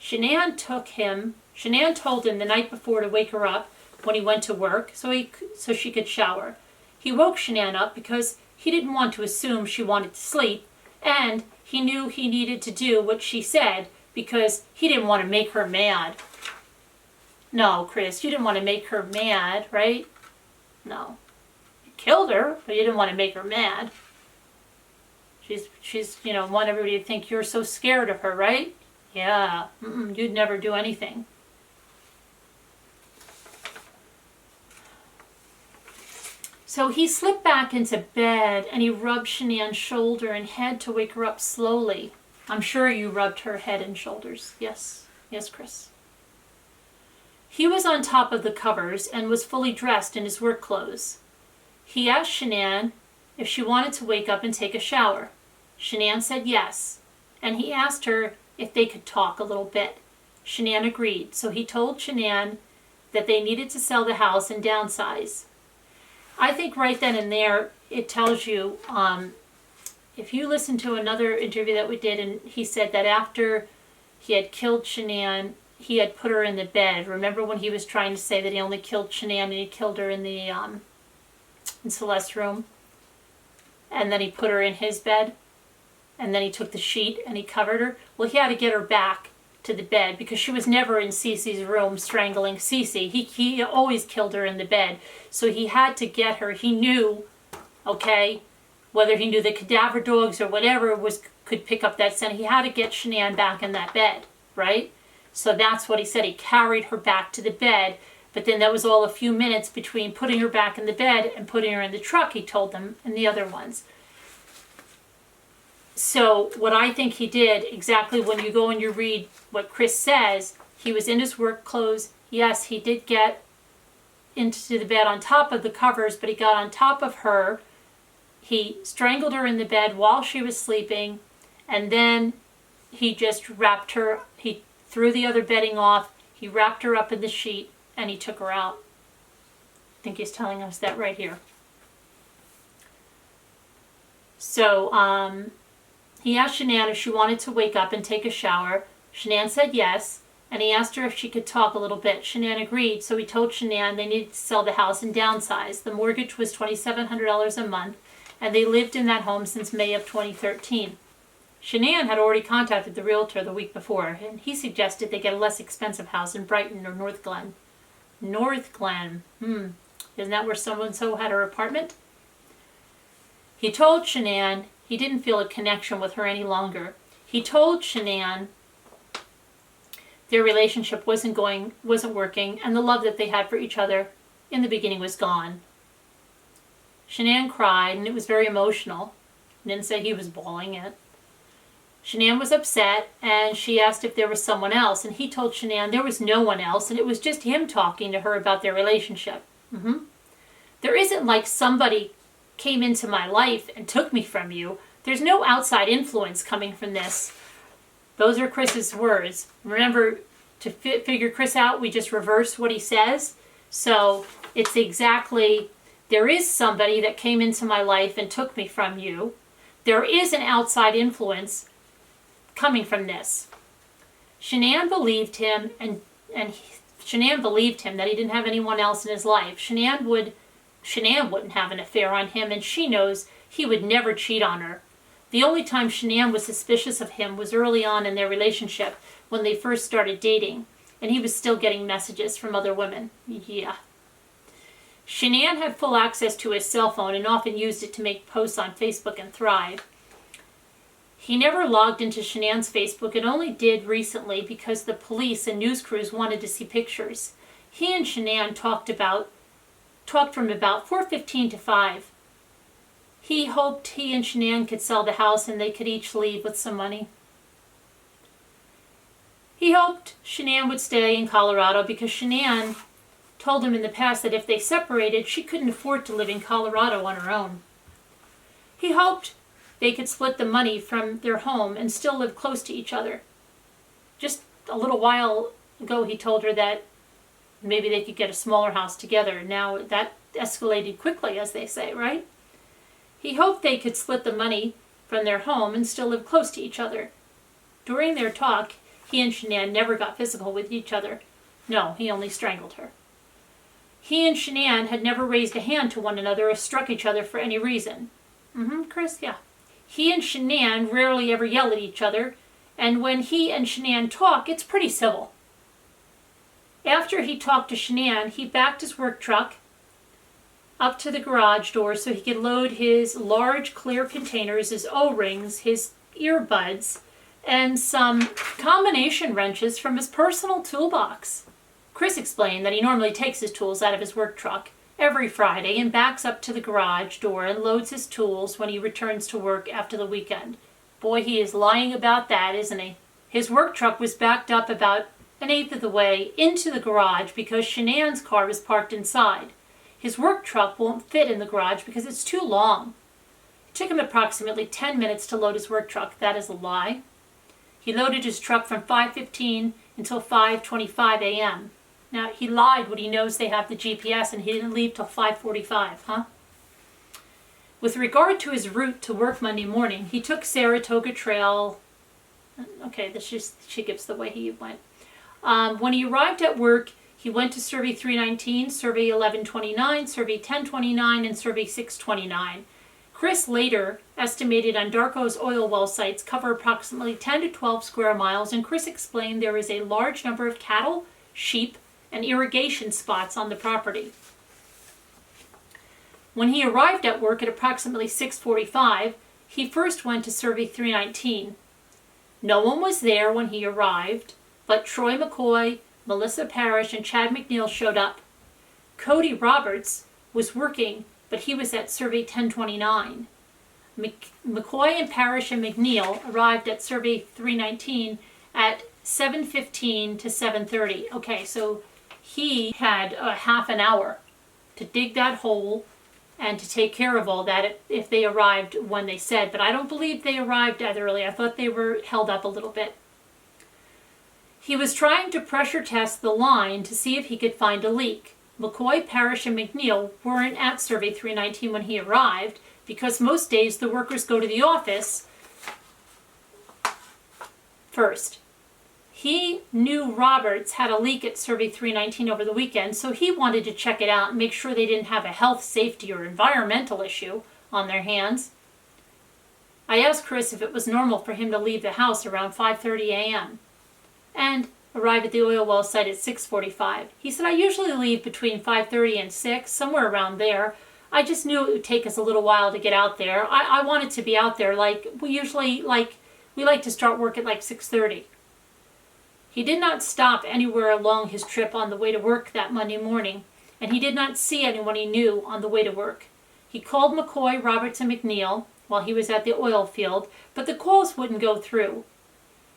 Shanann told him the night before to wake her up when he went to work so she could shower. He woke Shanann up because he didn't want to assume she wanted to sleep, and he knew he needed to do what she said because he didn't want to make her mad. No, Chris, you didn't want to make her mad, right? No. You killed her, but you didn't want to make her mad. She's want everybody to think you're so scared of her, right? Yeah, you'd never do anything. So he slipped back into bed and he rubbed Shanann's shoulder and head to wake her up slowly. I'm sure you rubbed her head and shoulders. Yes, Chris. He was on top of the covers and was fully dressed in his work clothes. He asked Shanann if she wanted to wake up and take a shower. Shanann said yes, and he asked her if they could talk a little bit. Shanann agreed, so he told Shanann that they needed to sell the house and downsize. I think right then and there it tells you, if you listen to another interview that we did, and he said that after he had killed Shanann, he had put her in the bed. Remember when he was trying to say that he only killed Shanann and he killed her in the in Celeste's room? And then he put her in his bed? And then he took the sheet and he covered her? Well, he had to get her back to the bed because she was never in Cece's room strangling Cece. He always killed her in the bed. So he had to get her. He knew, okay, whether he knew the cadaver dogs or whatever could pick up that scent, he had to get Shanann back in that bed, right? So that's what he said. He carried her back to the bed, but then that was all a few minutes between putting her back in the bed and putting her in the truck, he told them, and the other ones. So what I think he did, exactly when you go and you read what Chris says, he was in his work clothes. Yes, he did get into the bed on top of the covers, but he got on top of her. He strangled her in the bed while she was sleeping, and then he just wrapped her. He threw the other bedding off, he wrapped her up in the sheet, and he took her out. I think he's telling us that right here. So, he asked Shanann if she wanted to wake up and take a shower. Shanann said yes, and he asked her if she could talk a little bit. Shanann agreed, so he told Shanann they needed to sell the house and downsize. The mortgage was $2,700 a month, and they lived in that home since May of 2013. Shanann had already contacted the realtor the week before, and he suggested they get a less expensive house in Brighton or North Glen. North Glen. Isn't that where so-and-so had her apartment? He told Shanann he didn't feel a connection with her any longer. He told Shanann their relationship wasn't working, and the love that they had for each other in the beginning was gone. Shanann cried, and it was very emotional. Didn't say he was bawling it. Shanann was upset, and she asked if there was someone else, and he told Shanann there was no one else, and it was just him talking to her about their relationship. There isn't like somebody came into my life and took me from you. There's no outside influence coming from this. Those are Chris's words. Remember, to figure Chris out, we just reverse what he says. So it's exactly, there is somebody that came into my life and took me from you. There is an outside influence coming from this. Shanann believed him, and Shanann believed him that he didn't have anyone else in his life. Shanann wouldn't have an affair on him, and she knows he would never cheat on her. The only time Shanann was suspicious of him was early on in their relationship when they first started dating, and he was still getting messages from other women. Yeah. Shanann had full access to his cell phone and often used it to make posts on Facebook and Thrive. He never logged into Shanann's Facebook and only did recently because the police and news crews wanted to see pictures. He and Shanann talked from about 4:15 to 5. He hoped he and Shanann could sell the house and they could each leave with some money. He hoped Shanann would stay in Colorado because Shanann told him in the past that if they separated, she couldn't afford to live in Colorado on her own. He hoped they could split the money from their home and still live close to each other. Just a little while ago, he told her that maybe they could get a smaller house together. Now that escalated quickly, as they say, right? He hoped they could split the money from their home and still live close to each other. During their talk, he and Shanann never got physical with each other. No, he only strangled her. He and Shanann had never raised a hand to one another or struck each other for any reason. Chris, yeah. He and Shanann rarely ever yell at each other, and when he and Shanann talk, it's pretty civil. After he talked to Shanann, he backed his work truck up to the garage door so he could load his large clear containers, his O-rings, his earbuds, and some combination wrenches from his personal toolbox. Chris explained that he normally takes his tools out of his work truck every Friday and backs up to the garage door and loads his tools when he returns to work after the weekend. Boy, he is lying about that, isn't he? His work truck was backed up about an eighth of the way into the garage because Shanann's car was parked inside. His work truck won't fit in the garage because it's too long. It took him approximately 10 minutes to load his work truck. That is a lie. He loaded his truck from 5:15 until 5:25 a.m. Now, he lied when he knows they have the GPS and he didn't leave till 5:45, huh? With regard to his route to work Monday morning, he took Saratoga Trail. Okay, she gives the way he went. When he arrived at work, he went to Survey 319, Survey 1129, Survey 1029, and Survey 629. Chris later estimated Andarko's oil well sites cover approximately 10 to 12 square miles, and Chris explained there is a large number of cattle, sheep, and irrigation spots on the property. When he arrived at work at approximately 6:45, he first went to Survey 319. No one was there when he arrived, but Troy McCoy, Melissa Parrish, and Chad McNeil showed up. Cody Roberts was working, but he was at Survey 1029. McCoy and Parrish and McNeil arrived at Survey 319 at 7:15 to 7:30. Okay, so he had a half an hour to dig that hole and to take care of all that if they arrived when they said. But I don't believe they arrived that early. I thought they were held up a little bit. He was trying to pressure test the line to see if he could find a leak. McCoy, Parrish, and McNeil weren't at Survey 319 when he arrived because most days the workers go to the office first. He knew Roberts had a leak at Survey 319 over the weekend, so he wanted to check it out and make sure they didn't have a health, safety, or environmental issue on their hands. I asked Chris if it was normal for him to leave the house around 5:30 a.m. and arrive at the oil well site at 6:45. He said, I usually leave between 5:30 and 6, somewhere around there. I just knew it would take us a little while to get out there. I wanted to be out there we like to start work at 6:30. He did not stop anywhere along his trip on the way to work that Monday morning, and he did not see anyone he knew on the way to work. He called McCoy, Roberts, and McNeil while he was at the oil field, but the calls wouldn't go through.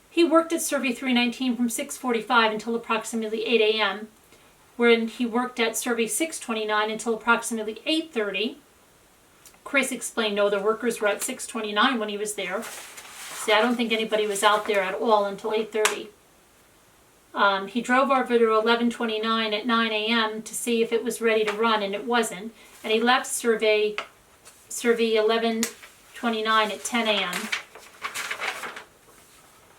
He worked at Survey 319 from 6:45 until approximately 8 a.m., when he worked at Survey 629 until approximately 8:30. Chris explained no, the workers were at 629 when he was there. See, I don't think anybody was out there at all until 8:30. He drove over to 1129 at 9 a.m. to see if it was ready to run, and it wasn't. And he left Survey 1129 at 10 a.m.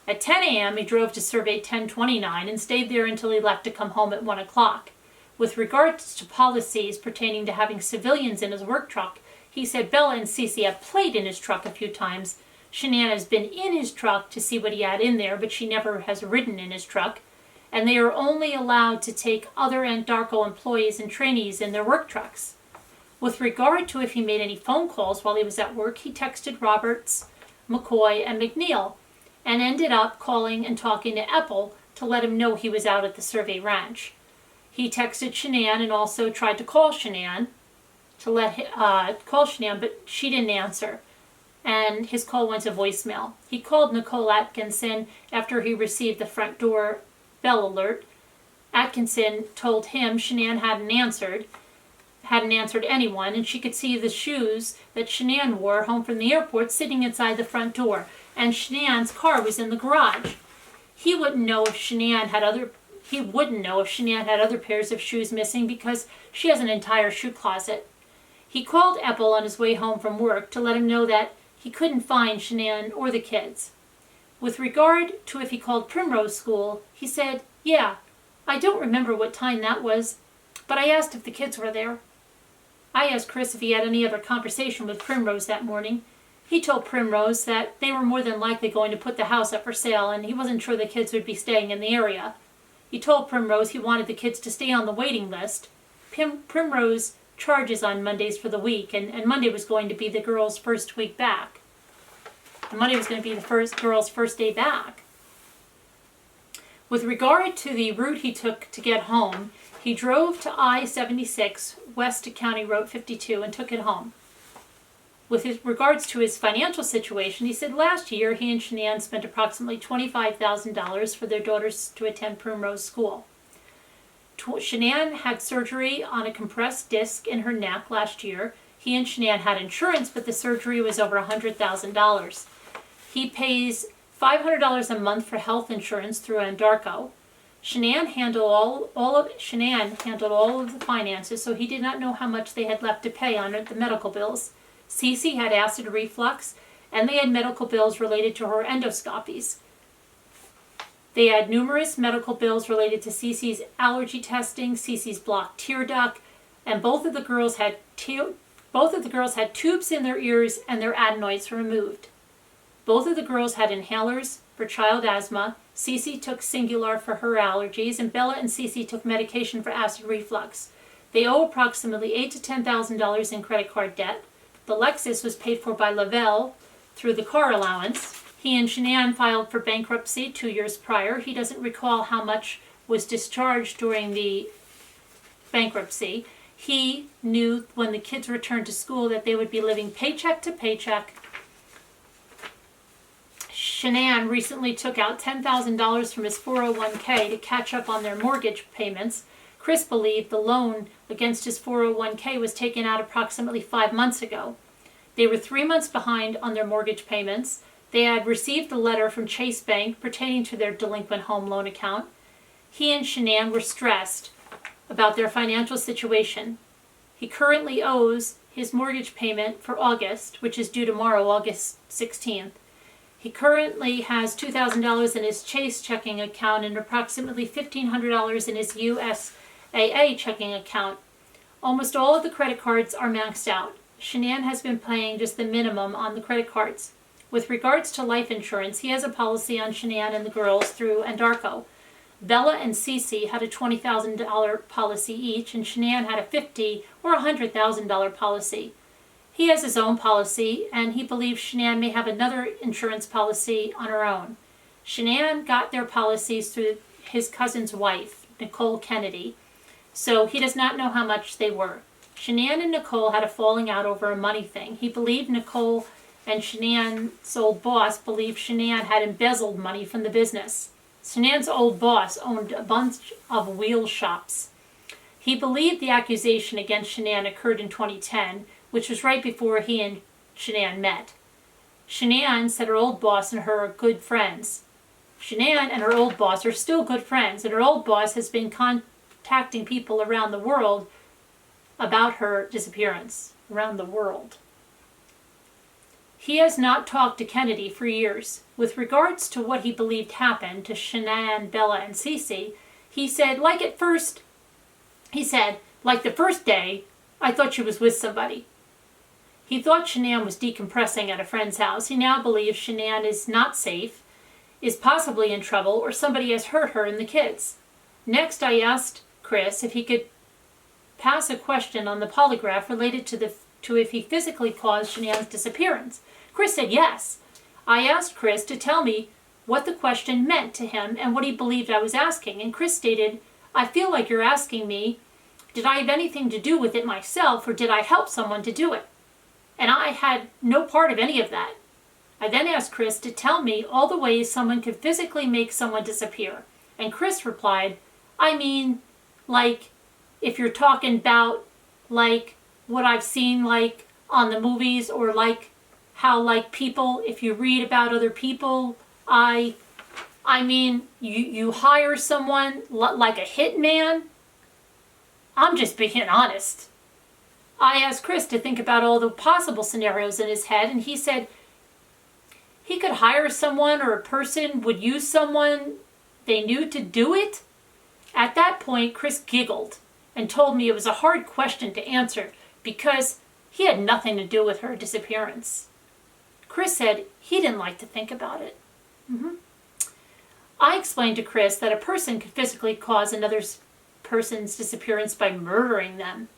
At 10 a.m., he drove to Survey 1029 and stayed there until he left to come home at 1 o'clock. With regards to policies pertaining to having civilians in his work truck, he said Bella and Cece have played in his truck a few times. Shanann has been in his truck to see what he had in there, but she never has ridden in his truck. And they are only allowed to take other Andarko employees and trainees in their work trucks. With regard to if he made any phone calls while he was at work, he texted Roberts, McCoy, and McNeil, and ended up calling and talking to Eppel to let him know he was out at the Survey Ranch. He texted Shanann and also tried to call Shanann but she didn't answer, and his call went to voicemail. He called Nicole Atkinson after he received the front door bell alert. Atkinson told him Shanann hadn't answered anyone, and she could see the shoes that Shanann wore home from the airport sitting inside the front door, and Shanann's car was in the garage. He wouldn't know if Shanann had other he wouldn't know if Shanann had other pairs of shoes missing because she has an entire shoe closet. He called Eppel on his way home from work to let him know that he couldn't find Shanann or the kids. With regard to if he called Primrose School, he said, "Yeah, I don't remember what time that was, but I asked if the kids were there." I asked Chris if he had any other conversation with Primrose that morning. He told Primrose that they were more than likely going to put the house up for sale and he wasn't sure the kids would be staying in the area. He told Primrose he wanted the kids to stay on the waiting list. Primrose charges on Mondays for the week, and Monday was going to be the girls' first week back. And Monday was going to be the girls' first day back. With regard to the route he took to get home, he drove to I-76 west to County Road 52 and took it home. With regards to his financial situation, he said last year he and Shanann spent approximately $25,000 for their daughters to attend Primrose School. Shanann had surgery on a compressed disc in her neck last year. He and Shanann had insurance, but the surgery was over $100,000. He pays $500 a month for health insurance through Andarco. Shanann handled all of the finances, so he did not know how much they had left to pay on the medical bills. Cece had acid reflux, and they had medical bills related to her endoscopies. They had numerous medical bills related to Cece's allergy testing, Cece's blocked tear duct, and both of the girls had tubes in their ears and their adenoids removed. Both of the girls had inhalers for child asthma. Cece took Singular for her allergies, and Bella and Cece took medication for acid reflux. They owe approximately $8,000 to $10,000 in credit card debt. The Lexus was paid for by Lavelle through the car allowance. He and Shanann filed for bankruptcy 2 years prior. He doesn't recall how much was discharged during the bankruptcy. He knew when the kids returned to school that they would be living paycheck to paycheck. Shanann recently took out $10,000 from his 401k to catch up on their mortgage payments. Chris believed the loan against his 401k was taken out approximately 5 months ago. They were 3 months behind on their mortgage payments. They had received a letter from Chase Bank pertaining to their delinquent home loan account. He and Shanann were stressed about their financial situation. He currently owes his mortgage payment for August, which is due tomorrow, August 16th. He currently has $2,000 in his Chase checking account and approximately $1,500 in his USAA checking account. Almost all of the credit cards are maxed out. Shanann has been paying just the minimum on the credit cards. With regards to life insurance, he has a policy on Shanann and the girls through Andarco. Bella and Cece had a $20,000 policy each, and Shanann had a $50,000 or $100,000 policy. He has his own policy, and he believes Shanann may have another insurance policy on her own. Shanann got their policies through his cousin's wife, Nicole Kennedy, so he does not know how much they were. Shanann and Nicole had a falling out over a money thing. He believed Nicole and Shanann's old boss believed Shanann had embezzled money from the business. Shanann's old boss owned a bunch of wheel shops. He believed the accusation against Shanann occurred in 2010, which was right before he and Shanann met. Shanann said her old boss and her are good friends. Shanann and her old boss are still good friends, and her old boss has been contacting people around the world about her disappearance. Around the world. He has not talked to Kennedy for years. With regards to what he believed happened to Shanann, Bella, and Cece, he said, like the first day, I thought she was with somebody. He thought Shanann was decompressing at a friend's house. He now believes Shanann is not safe, is possibly in trouble, or somebody has hurt her and the kids. Next, I asked Chris if he could pass a question on the polygraph related to if he physically caused Shanann's disappearance. Chris said yes. I asked Chris to tell me what the question meant to him and what he believed I was asking, and Chris stated, I feel like you're asking me, did I have anything to do with it myself, or did I help someone to do it? And I had no part of any of that. I then asked Chris to tell me all the ways someone could physically make someone disappear. And Chris replied, I mean, like, if you're talking about, like, what I've seen, like, on the movies, or like, how, like, people, if you read about other people, I I mean, you hire someone like a hitman? I'm just being honest. I asked Chris to think about all the possible scenarios in his head, and he said he could hire someone, or a person would use someone they knew to do it. At that point, Chris giggled and told me it was a hard question to answer because he had nothing to do with her disappearance. Chris said he didn't like to think about it. I explained to Chris that a person could physically cause another person's disappearance by murdering them.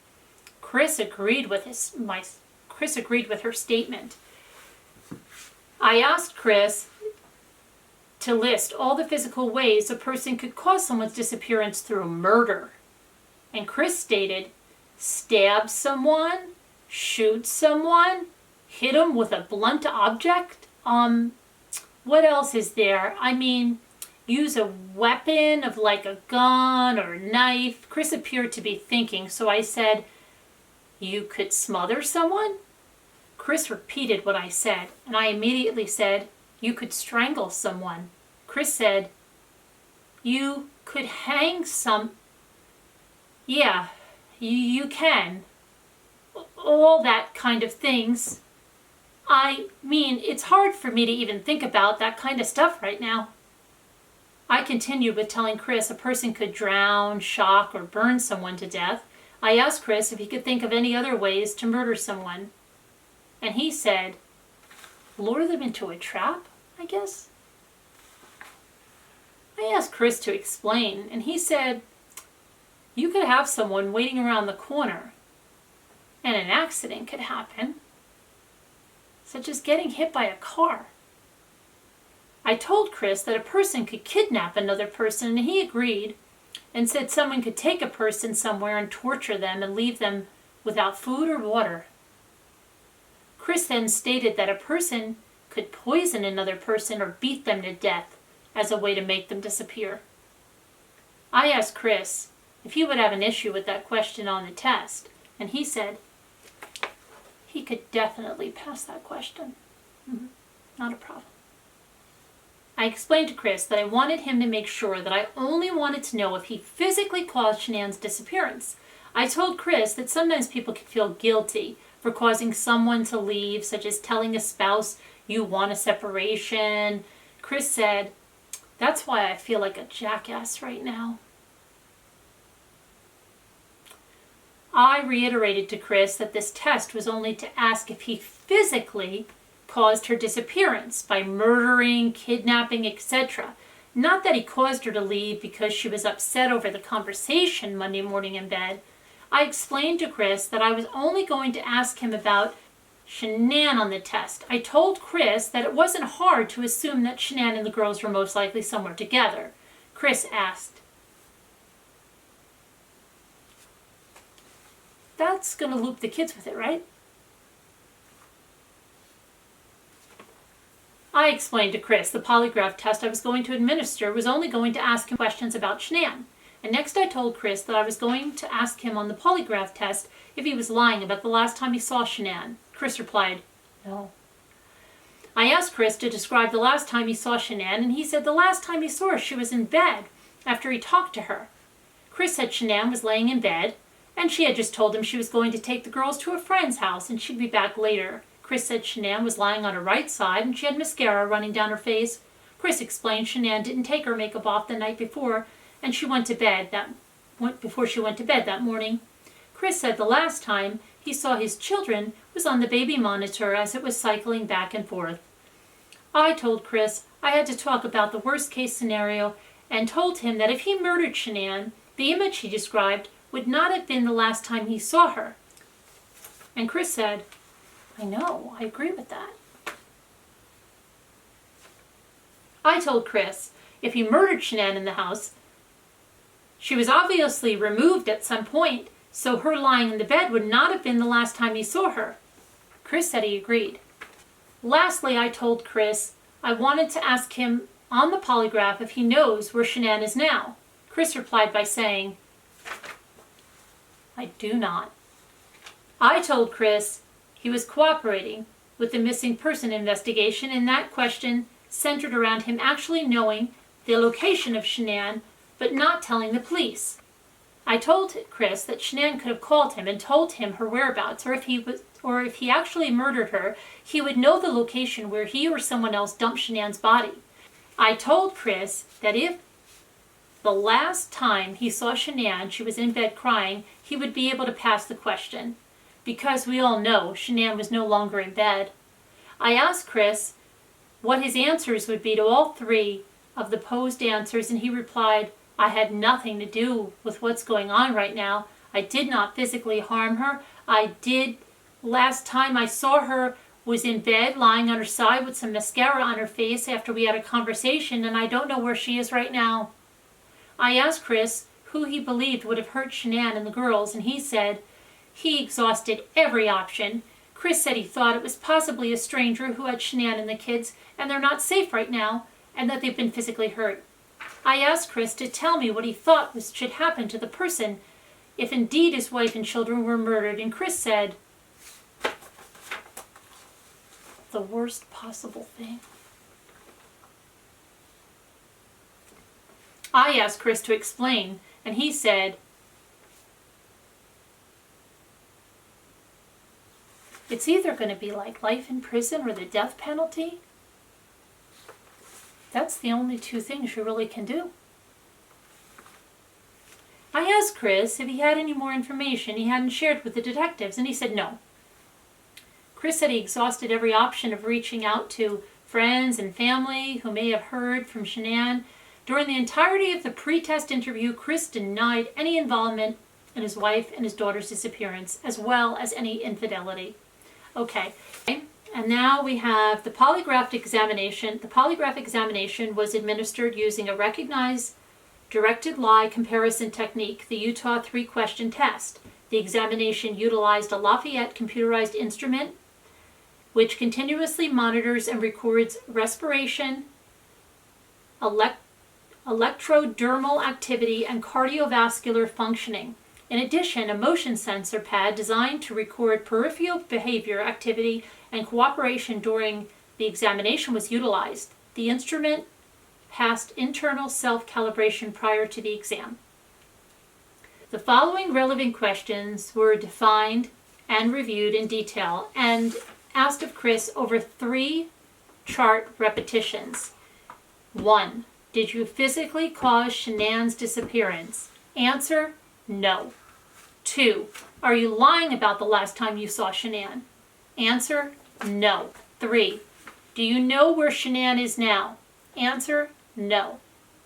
Chris agreed with her statement. I asked Chris to list all the physical ways a person could cause someone's disappearance through murder. And Chris stated, stab someone, shoot someone, hit them with a blunt object. What else is there? I mean, use a weapon of like a gun or a knife. Chris appeared to be thinking, so I said, you could smother someone? Chris repeated what I said, and I immediately said, you could strangle someone. Chris said, you could hang some... Yeah, you can. All that kind of things. I mean, it's hard for me to even think about that kind of stuff right now. I continued with telling Chris a person could drown, shock, or burn someone to death. I asked Chris if he could think of any other ways to murder someone. And he said, lure them into a trap, I guess? I asked Chris to explain, and he said, you could have someone waiting around the corner, and an accident could happen, such as getting hit by a car. I told Chris that a person could kidnap another person, and he agreed, and said someone could take a person somewhere and torture them and leave them without food or water. Chris then stated that a person could poison another person or beat them to death as a way to make them disappear. I asked Chris if he would have an issue with that question on the test, and he said he could definitely pass that question. Not a problem. I explained to Chris that I wanted him to make sure that I only wanted to know if he physically caused Shanann's disappearance. I told Chris that sometimes people can feel guilty for causing someone to leave, such as telling a spouse you want a separation. Chris said, that's why I feel like a jackass right now. I reiterated to Chris that this test was only to ask if he physically caused her disappearance by murdering, kidnapping, etc. Not that he caused her to leave because she was upset over the conversation Monday morning in bed. I explained to Chris that I was only going to ask him about Shanann on the test. I told Chris that it wasn't hard to assume that Shanann and the girls were most likely somewhere together. Chris asked, that's going to loop the kids with it, right? I explained to Chris the polygraph test I was going to administer was only going to ask him questions about Shanann. And next I told Chris that I was going to ask him on the polygraph test if he was lying about the last time he saw Shanann. Chris replied, no. I asked Chris to describe the last time he saw Shanann, and he said the last time he saw her she was in bed after he talked to her. Chris said Shanann was laying in bed, and she had just told him she was going to take the girls to a friend's house and she'd be back later. Chris said Shanann was lying on her right side and she had mascara running down her face. Chris explained Shanann didn't take her makeup off the night before and she went to bed that morning. Chris said the last time he saw his children was on the baby monitor as it was cycling back and forth. I told Chris I had to talk about the worst case scenario and told him that if he murdered Shanann, the image he described would not have been the last time he saw her. And Chris said, I know, I agree with that. I told Chris if he murdered Shanann in the house, she was obviously removed at some point, so her lying in the bed would not have been the last time he saw her. Chris said he agreed. Lastly, I told Chris I wanted to ask him on the polygraph if he knows where Shanann is now. Chris replied by saying, I do not. I told Chris he was cooperating with the missing person investigation, and that question centered around him actually knowing the location of Shanann, but not telling the police. I told Chris that Shanann could have called him and told him her whereabouts, or if he actually murdered her, he would know the location where he or someone else dumped Shanann's body. I told Chris that if the last time he saw Shanann, she was in bed crying, he would be able to pass the question, because we all know Shanann was no longer in bed. I asked Chris what his answers would be to all three of the posed answers, and he replied, I had nothing to do with what's going on right now. I did not physically harm her. Last time I saw her was in bed, lying on her side with some mascara on her face after we had a conversation, and I don't know where she is right now. I asked Chris who he believed would have hurt Shanann and the girls, and he said he exhausted every option. Chris said he thought it was possibly a stranger who had Shanann and the kids, and they're not safe right now, and that they've been physically hurt. I asked Chris to tell me what he thought should happen to the person if indeed his wife and children were murdered, and Chris said, the worst possible thing. I asked Chris to explain, and he said, it's either going to be like life in prison or the death penalty. That's the only two things you really can do. I asked Chris if he had any more information he hadn't shared with the detectives, and he said no. Chris said he exhausted every option of reaching out to friends and family who may have heard from Shanann. During the entirety of the pre-test interview, Chris denied any involvement in his wife and his daughter's disappearance, as well as any infidelity. Okay, and now we have the polygraph examination. The polygraph examination was administered using a recognized directed lie comparison technique, the Utah 3-question test. The examination utilized a Lafayette computerized instrument which continuously monitors and records respiration, electrodermal activity, and cardiovascular functioning. In addition, a motion sensor pad designed to record peripheral behavior, activity, and cooperation during the examination was utilized. The instrument passed internal self-calibration prior to the exam. The following relevant questions were defined and reviewed in detail and asked of Chris over 3 chart repetitions. 1. Did you physically cause Shanann's disappearance? Answer, no. 2. Are you lying about the last time you saw Shanann? Answer, no. 3. Do you know where Shanann is now? Answer, no.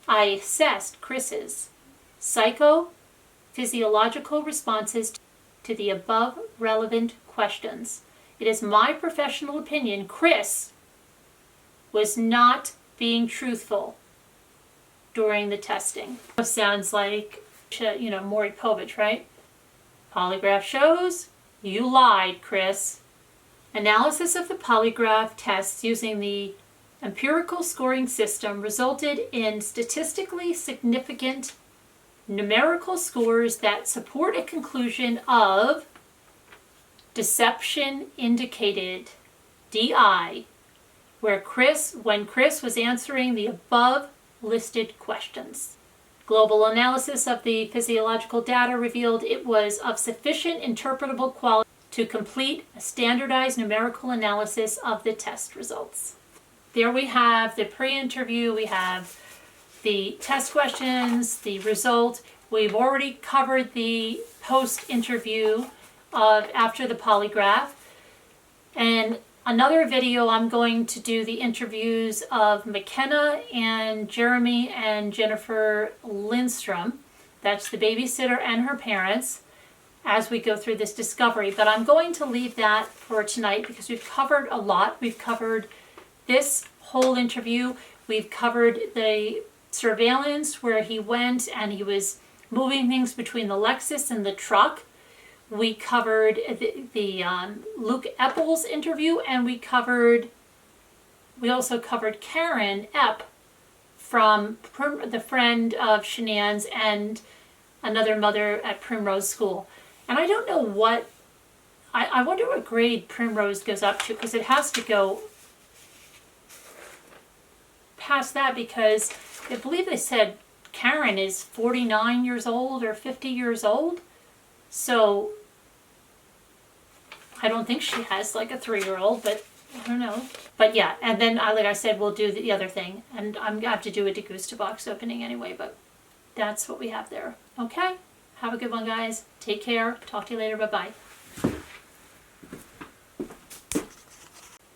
I assessed Chris's psychophysiological responses to the above relevant questions. It is my professional opinion Chris was not being truthful during the testing. Sounds like, Maury Povich, right? Polygraph shows you lied, Chris. Analysis of the polygraph tests using the empirical scoring system resulted in statistically significant numerical scores that support a conclusion of deception indicated, DI, when Chris was answering the above listed questions. Global analysis of the physiological data revealed it was of sufficient interpretable quality to complete a standardized numerical analysis of the test results. There we have the pre-interview, we have the test questions, the result. We've already covered the post-interview after the polygraph. And another video I'm going to do the interviews of McKenna and Jeremy and Jennifer Lindstrom. That's the babysitter and her parents as we go through this discovery. But I'm going to leave that for tonight because we've covered a lot. We've covered this whole interview. We've covered the surveillance where he went and he was moving things between the Lexus and the truck. We covered the Luke Eppel's interview, and we also covered Karen Epps from the friend of Shanann's and another mother at Primrose School. And I don't know I wonder what grade Primrose goes up to, because it has to go past that, because I believe they said Karen is 49 years old or 50 years old. So I don't think she has like a 3-year-old, but I don't know. But yeah, and then like I said, we'll do the other thing. And I'm going to have to do a degusta box opening anyway, but that's what we have there. Okay? Have a good one, guys. Take care. Talk to you later. Bye-bye.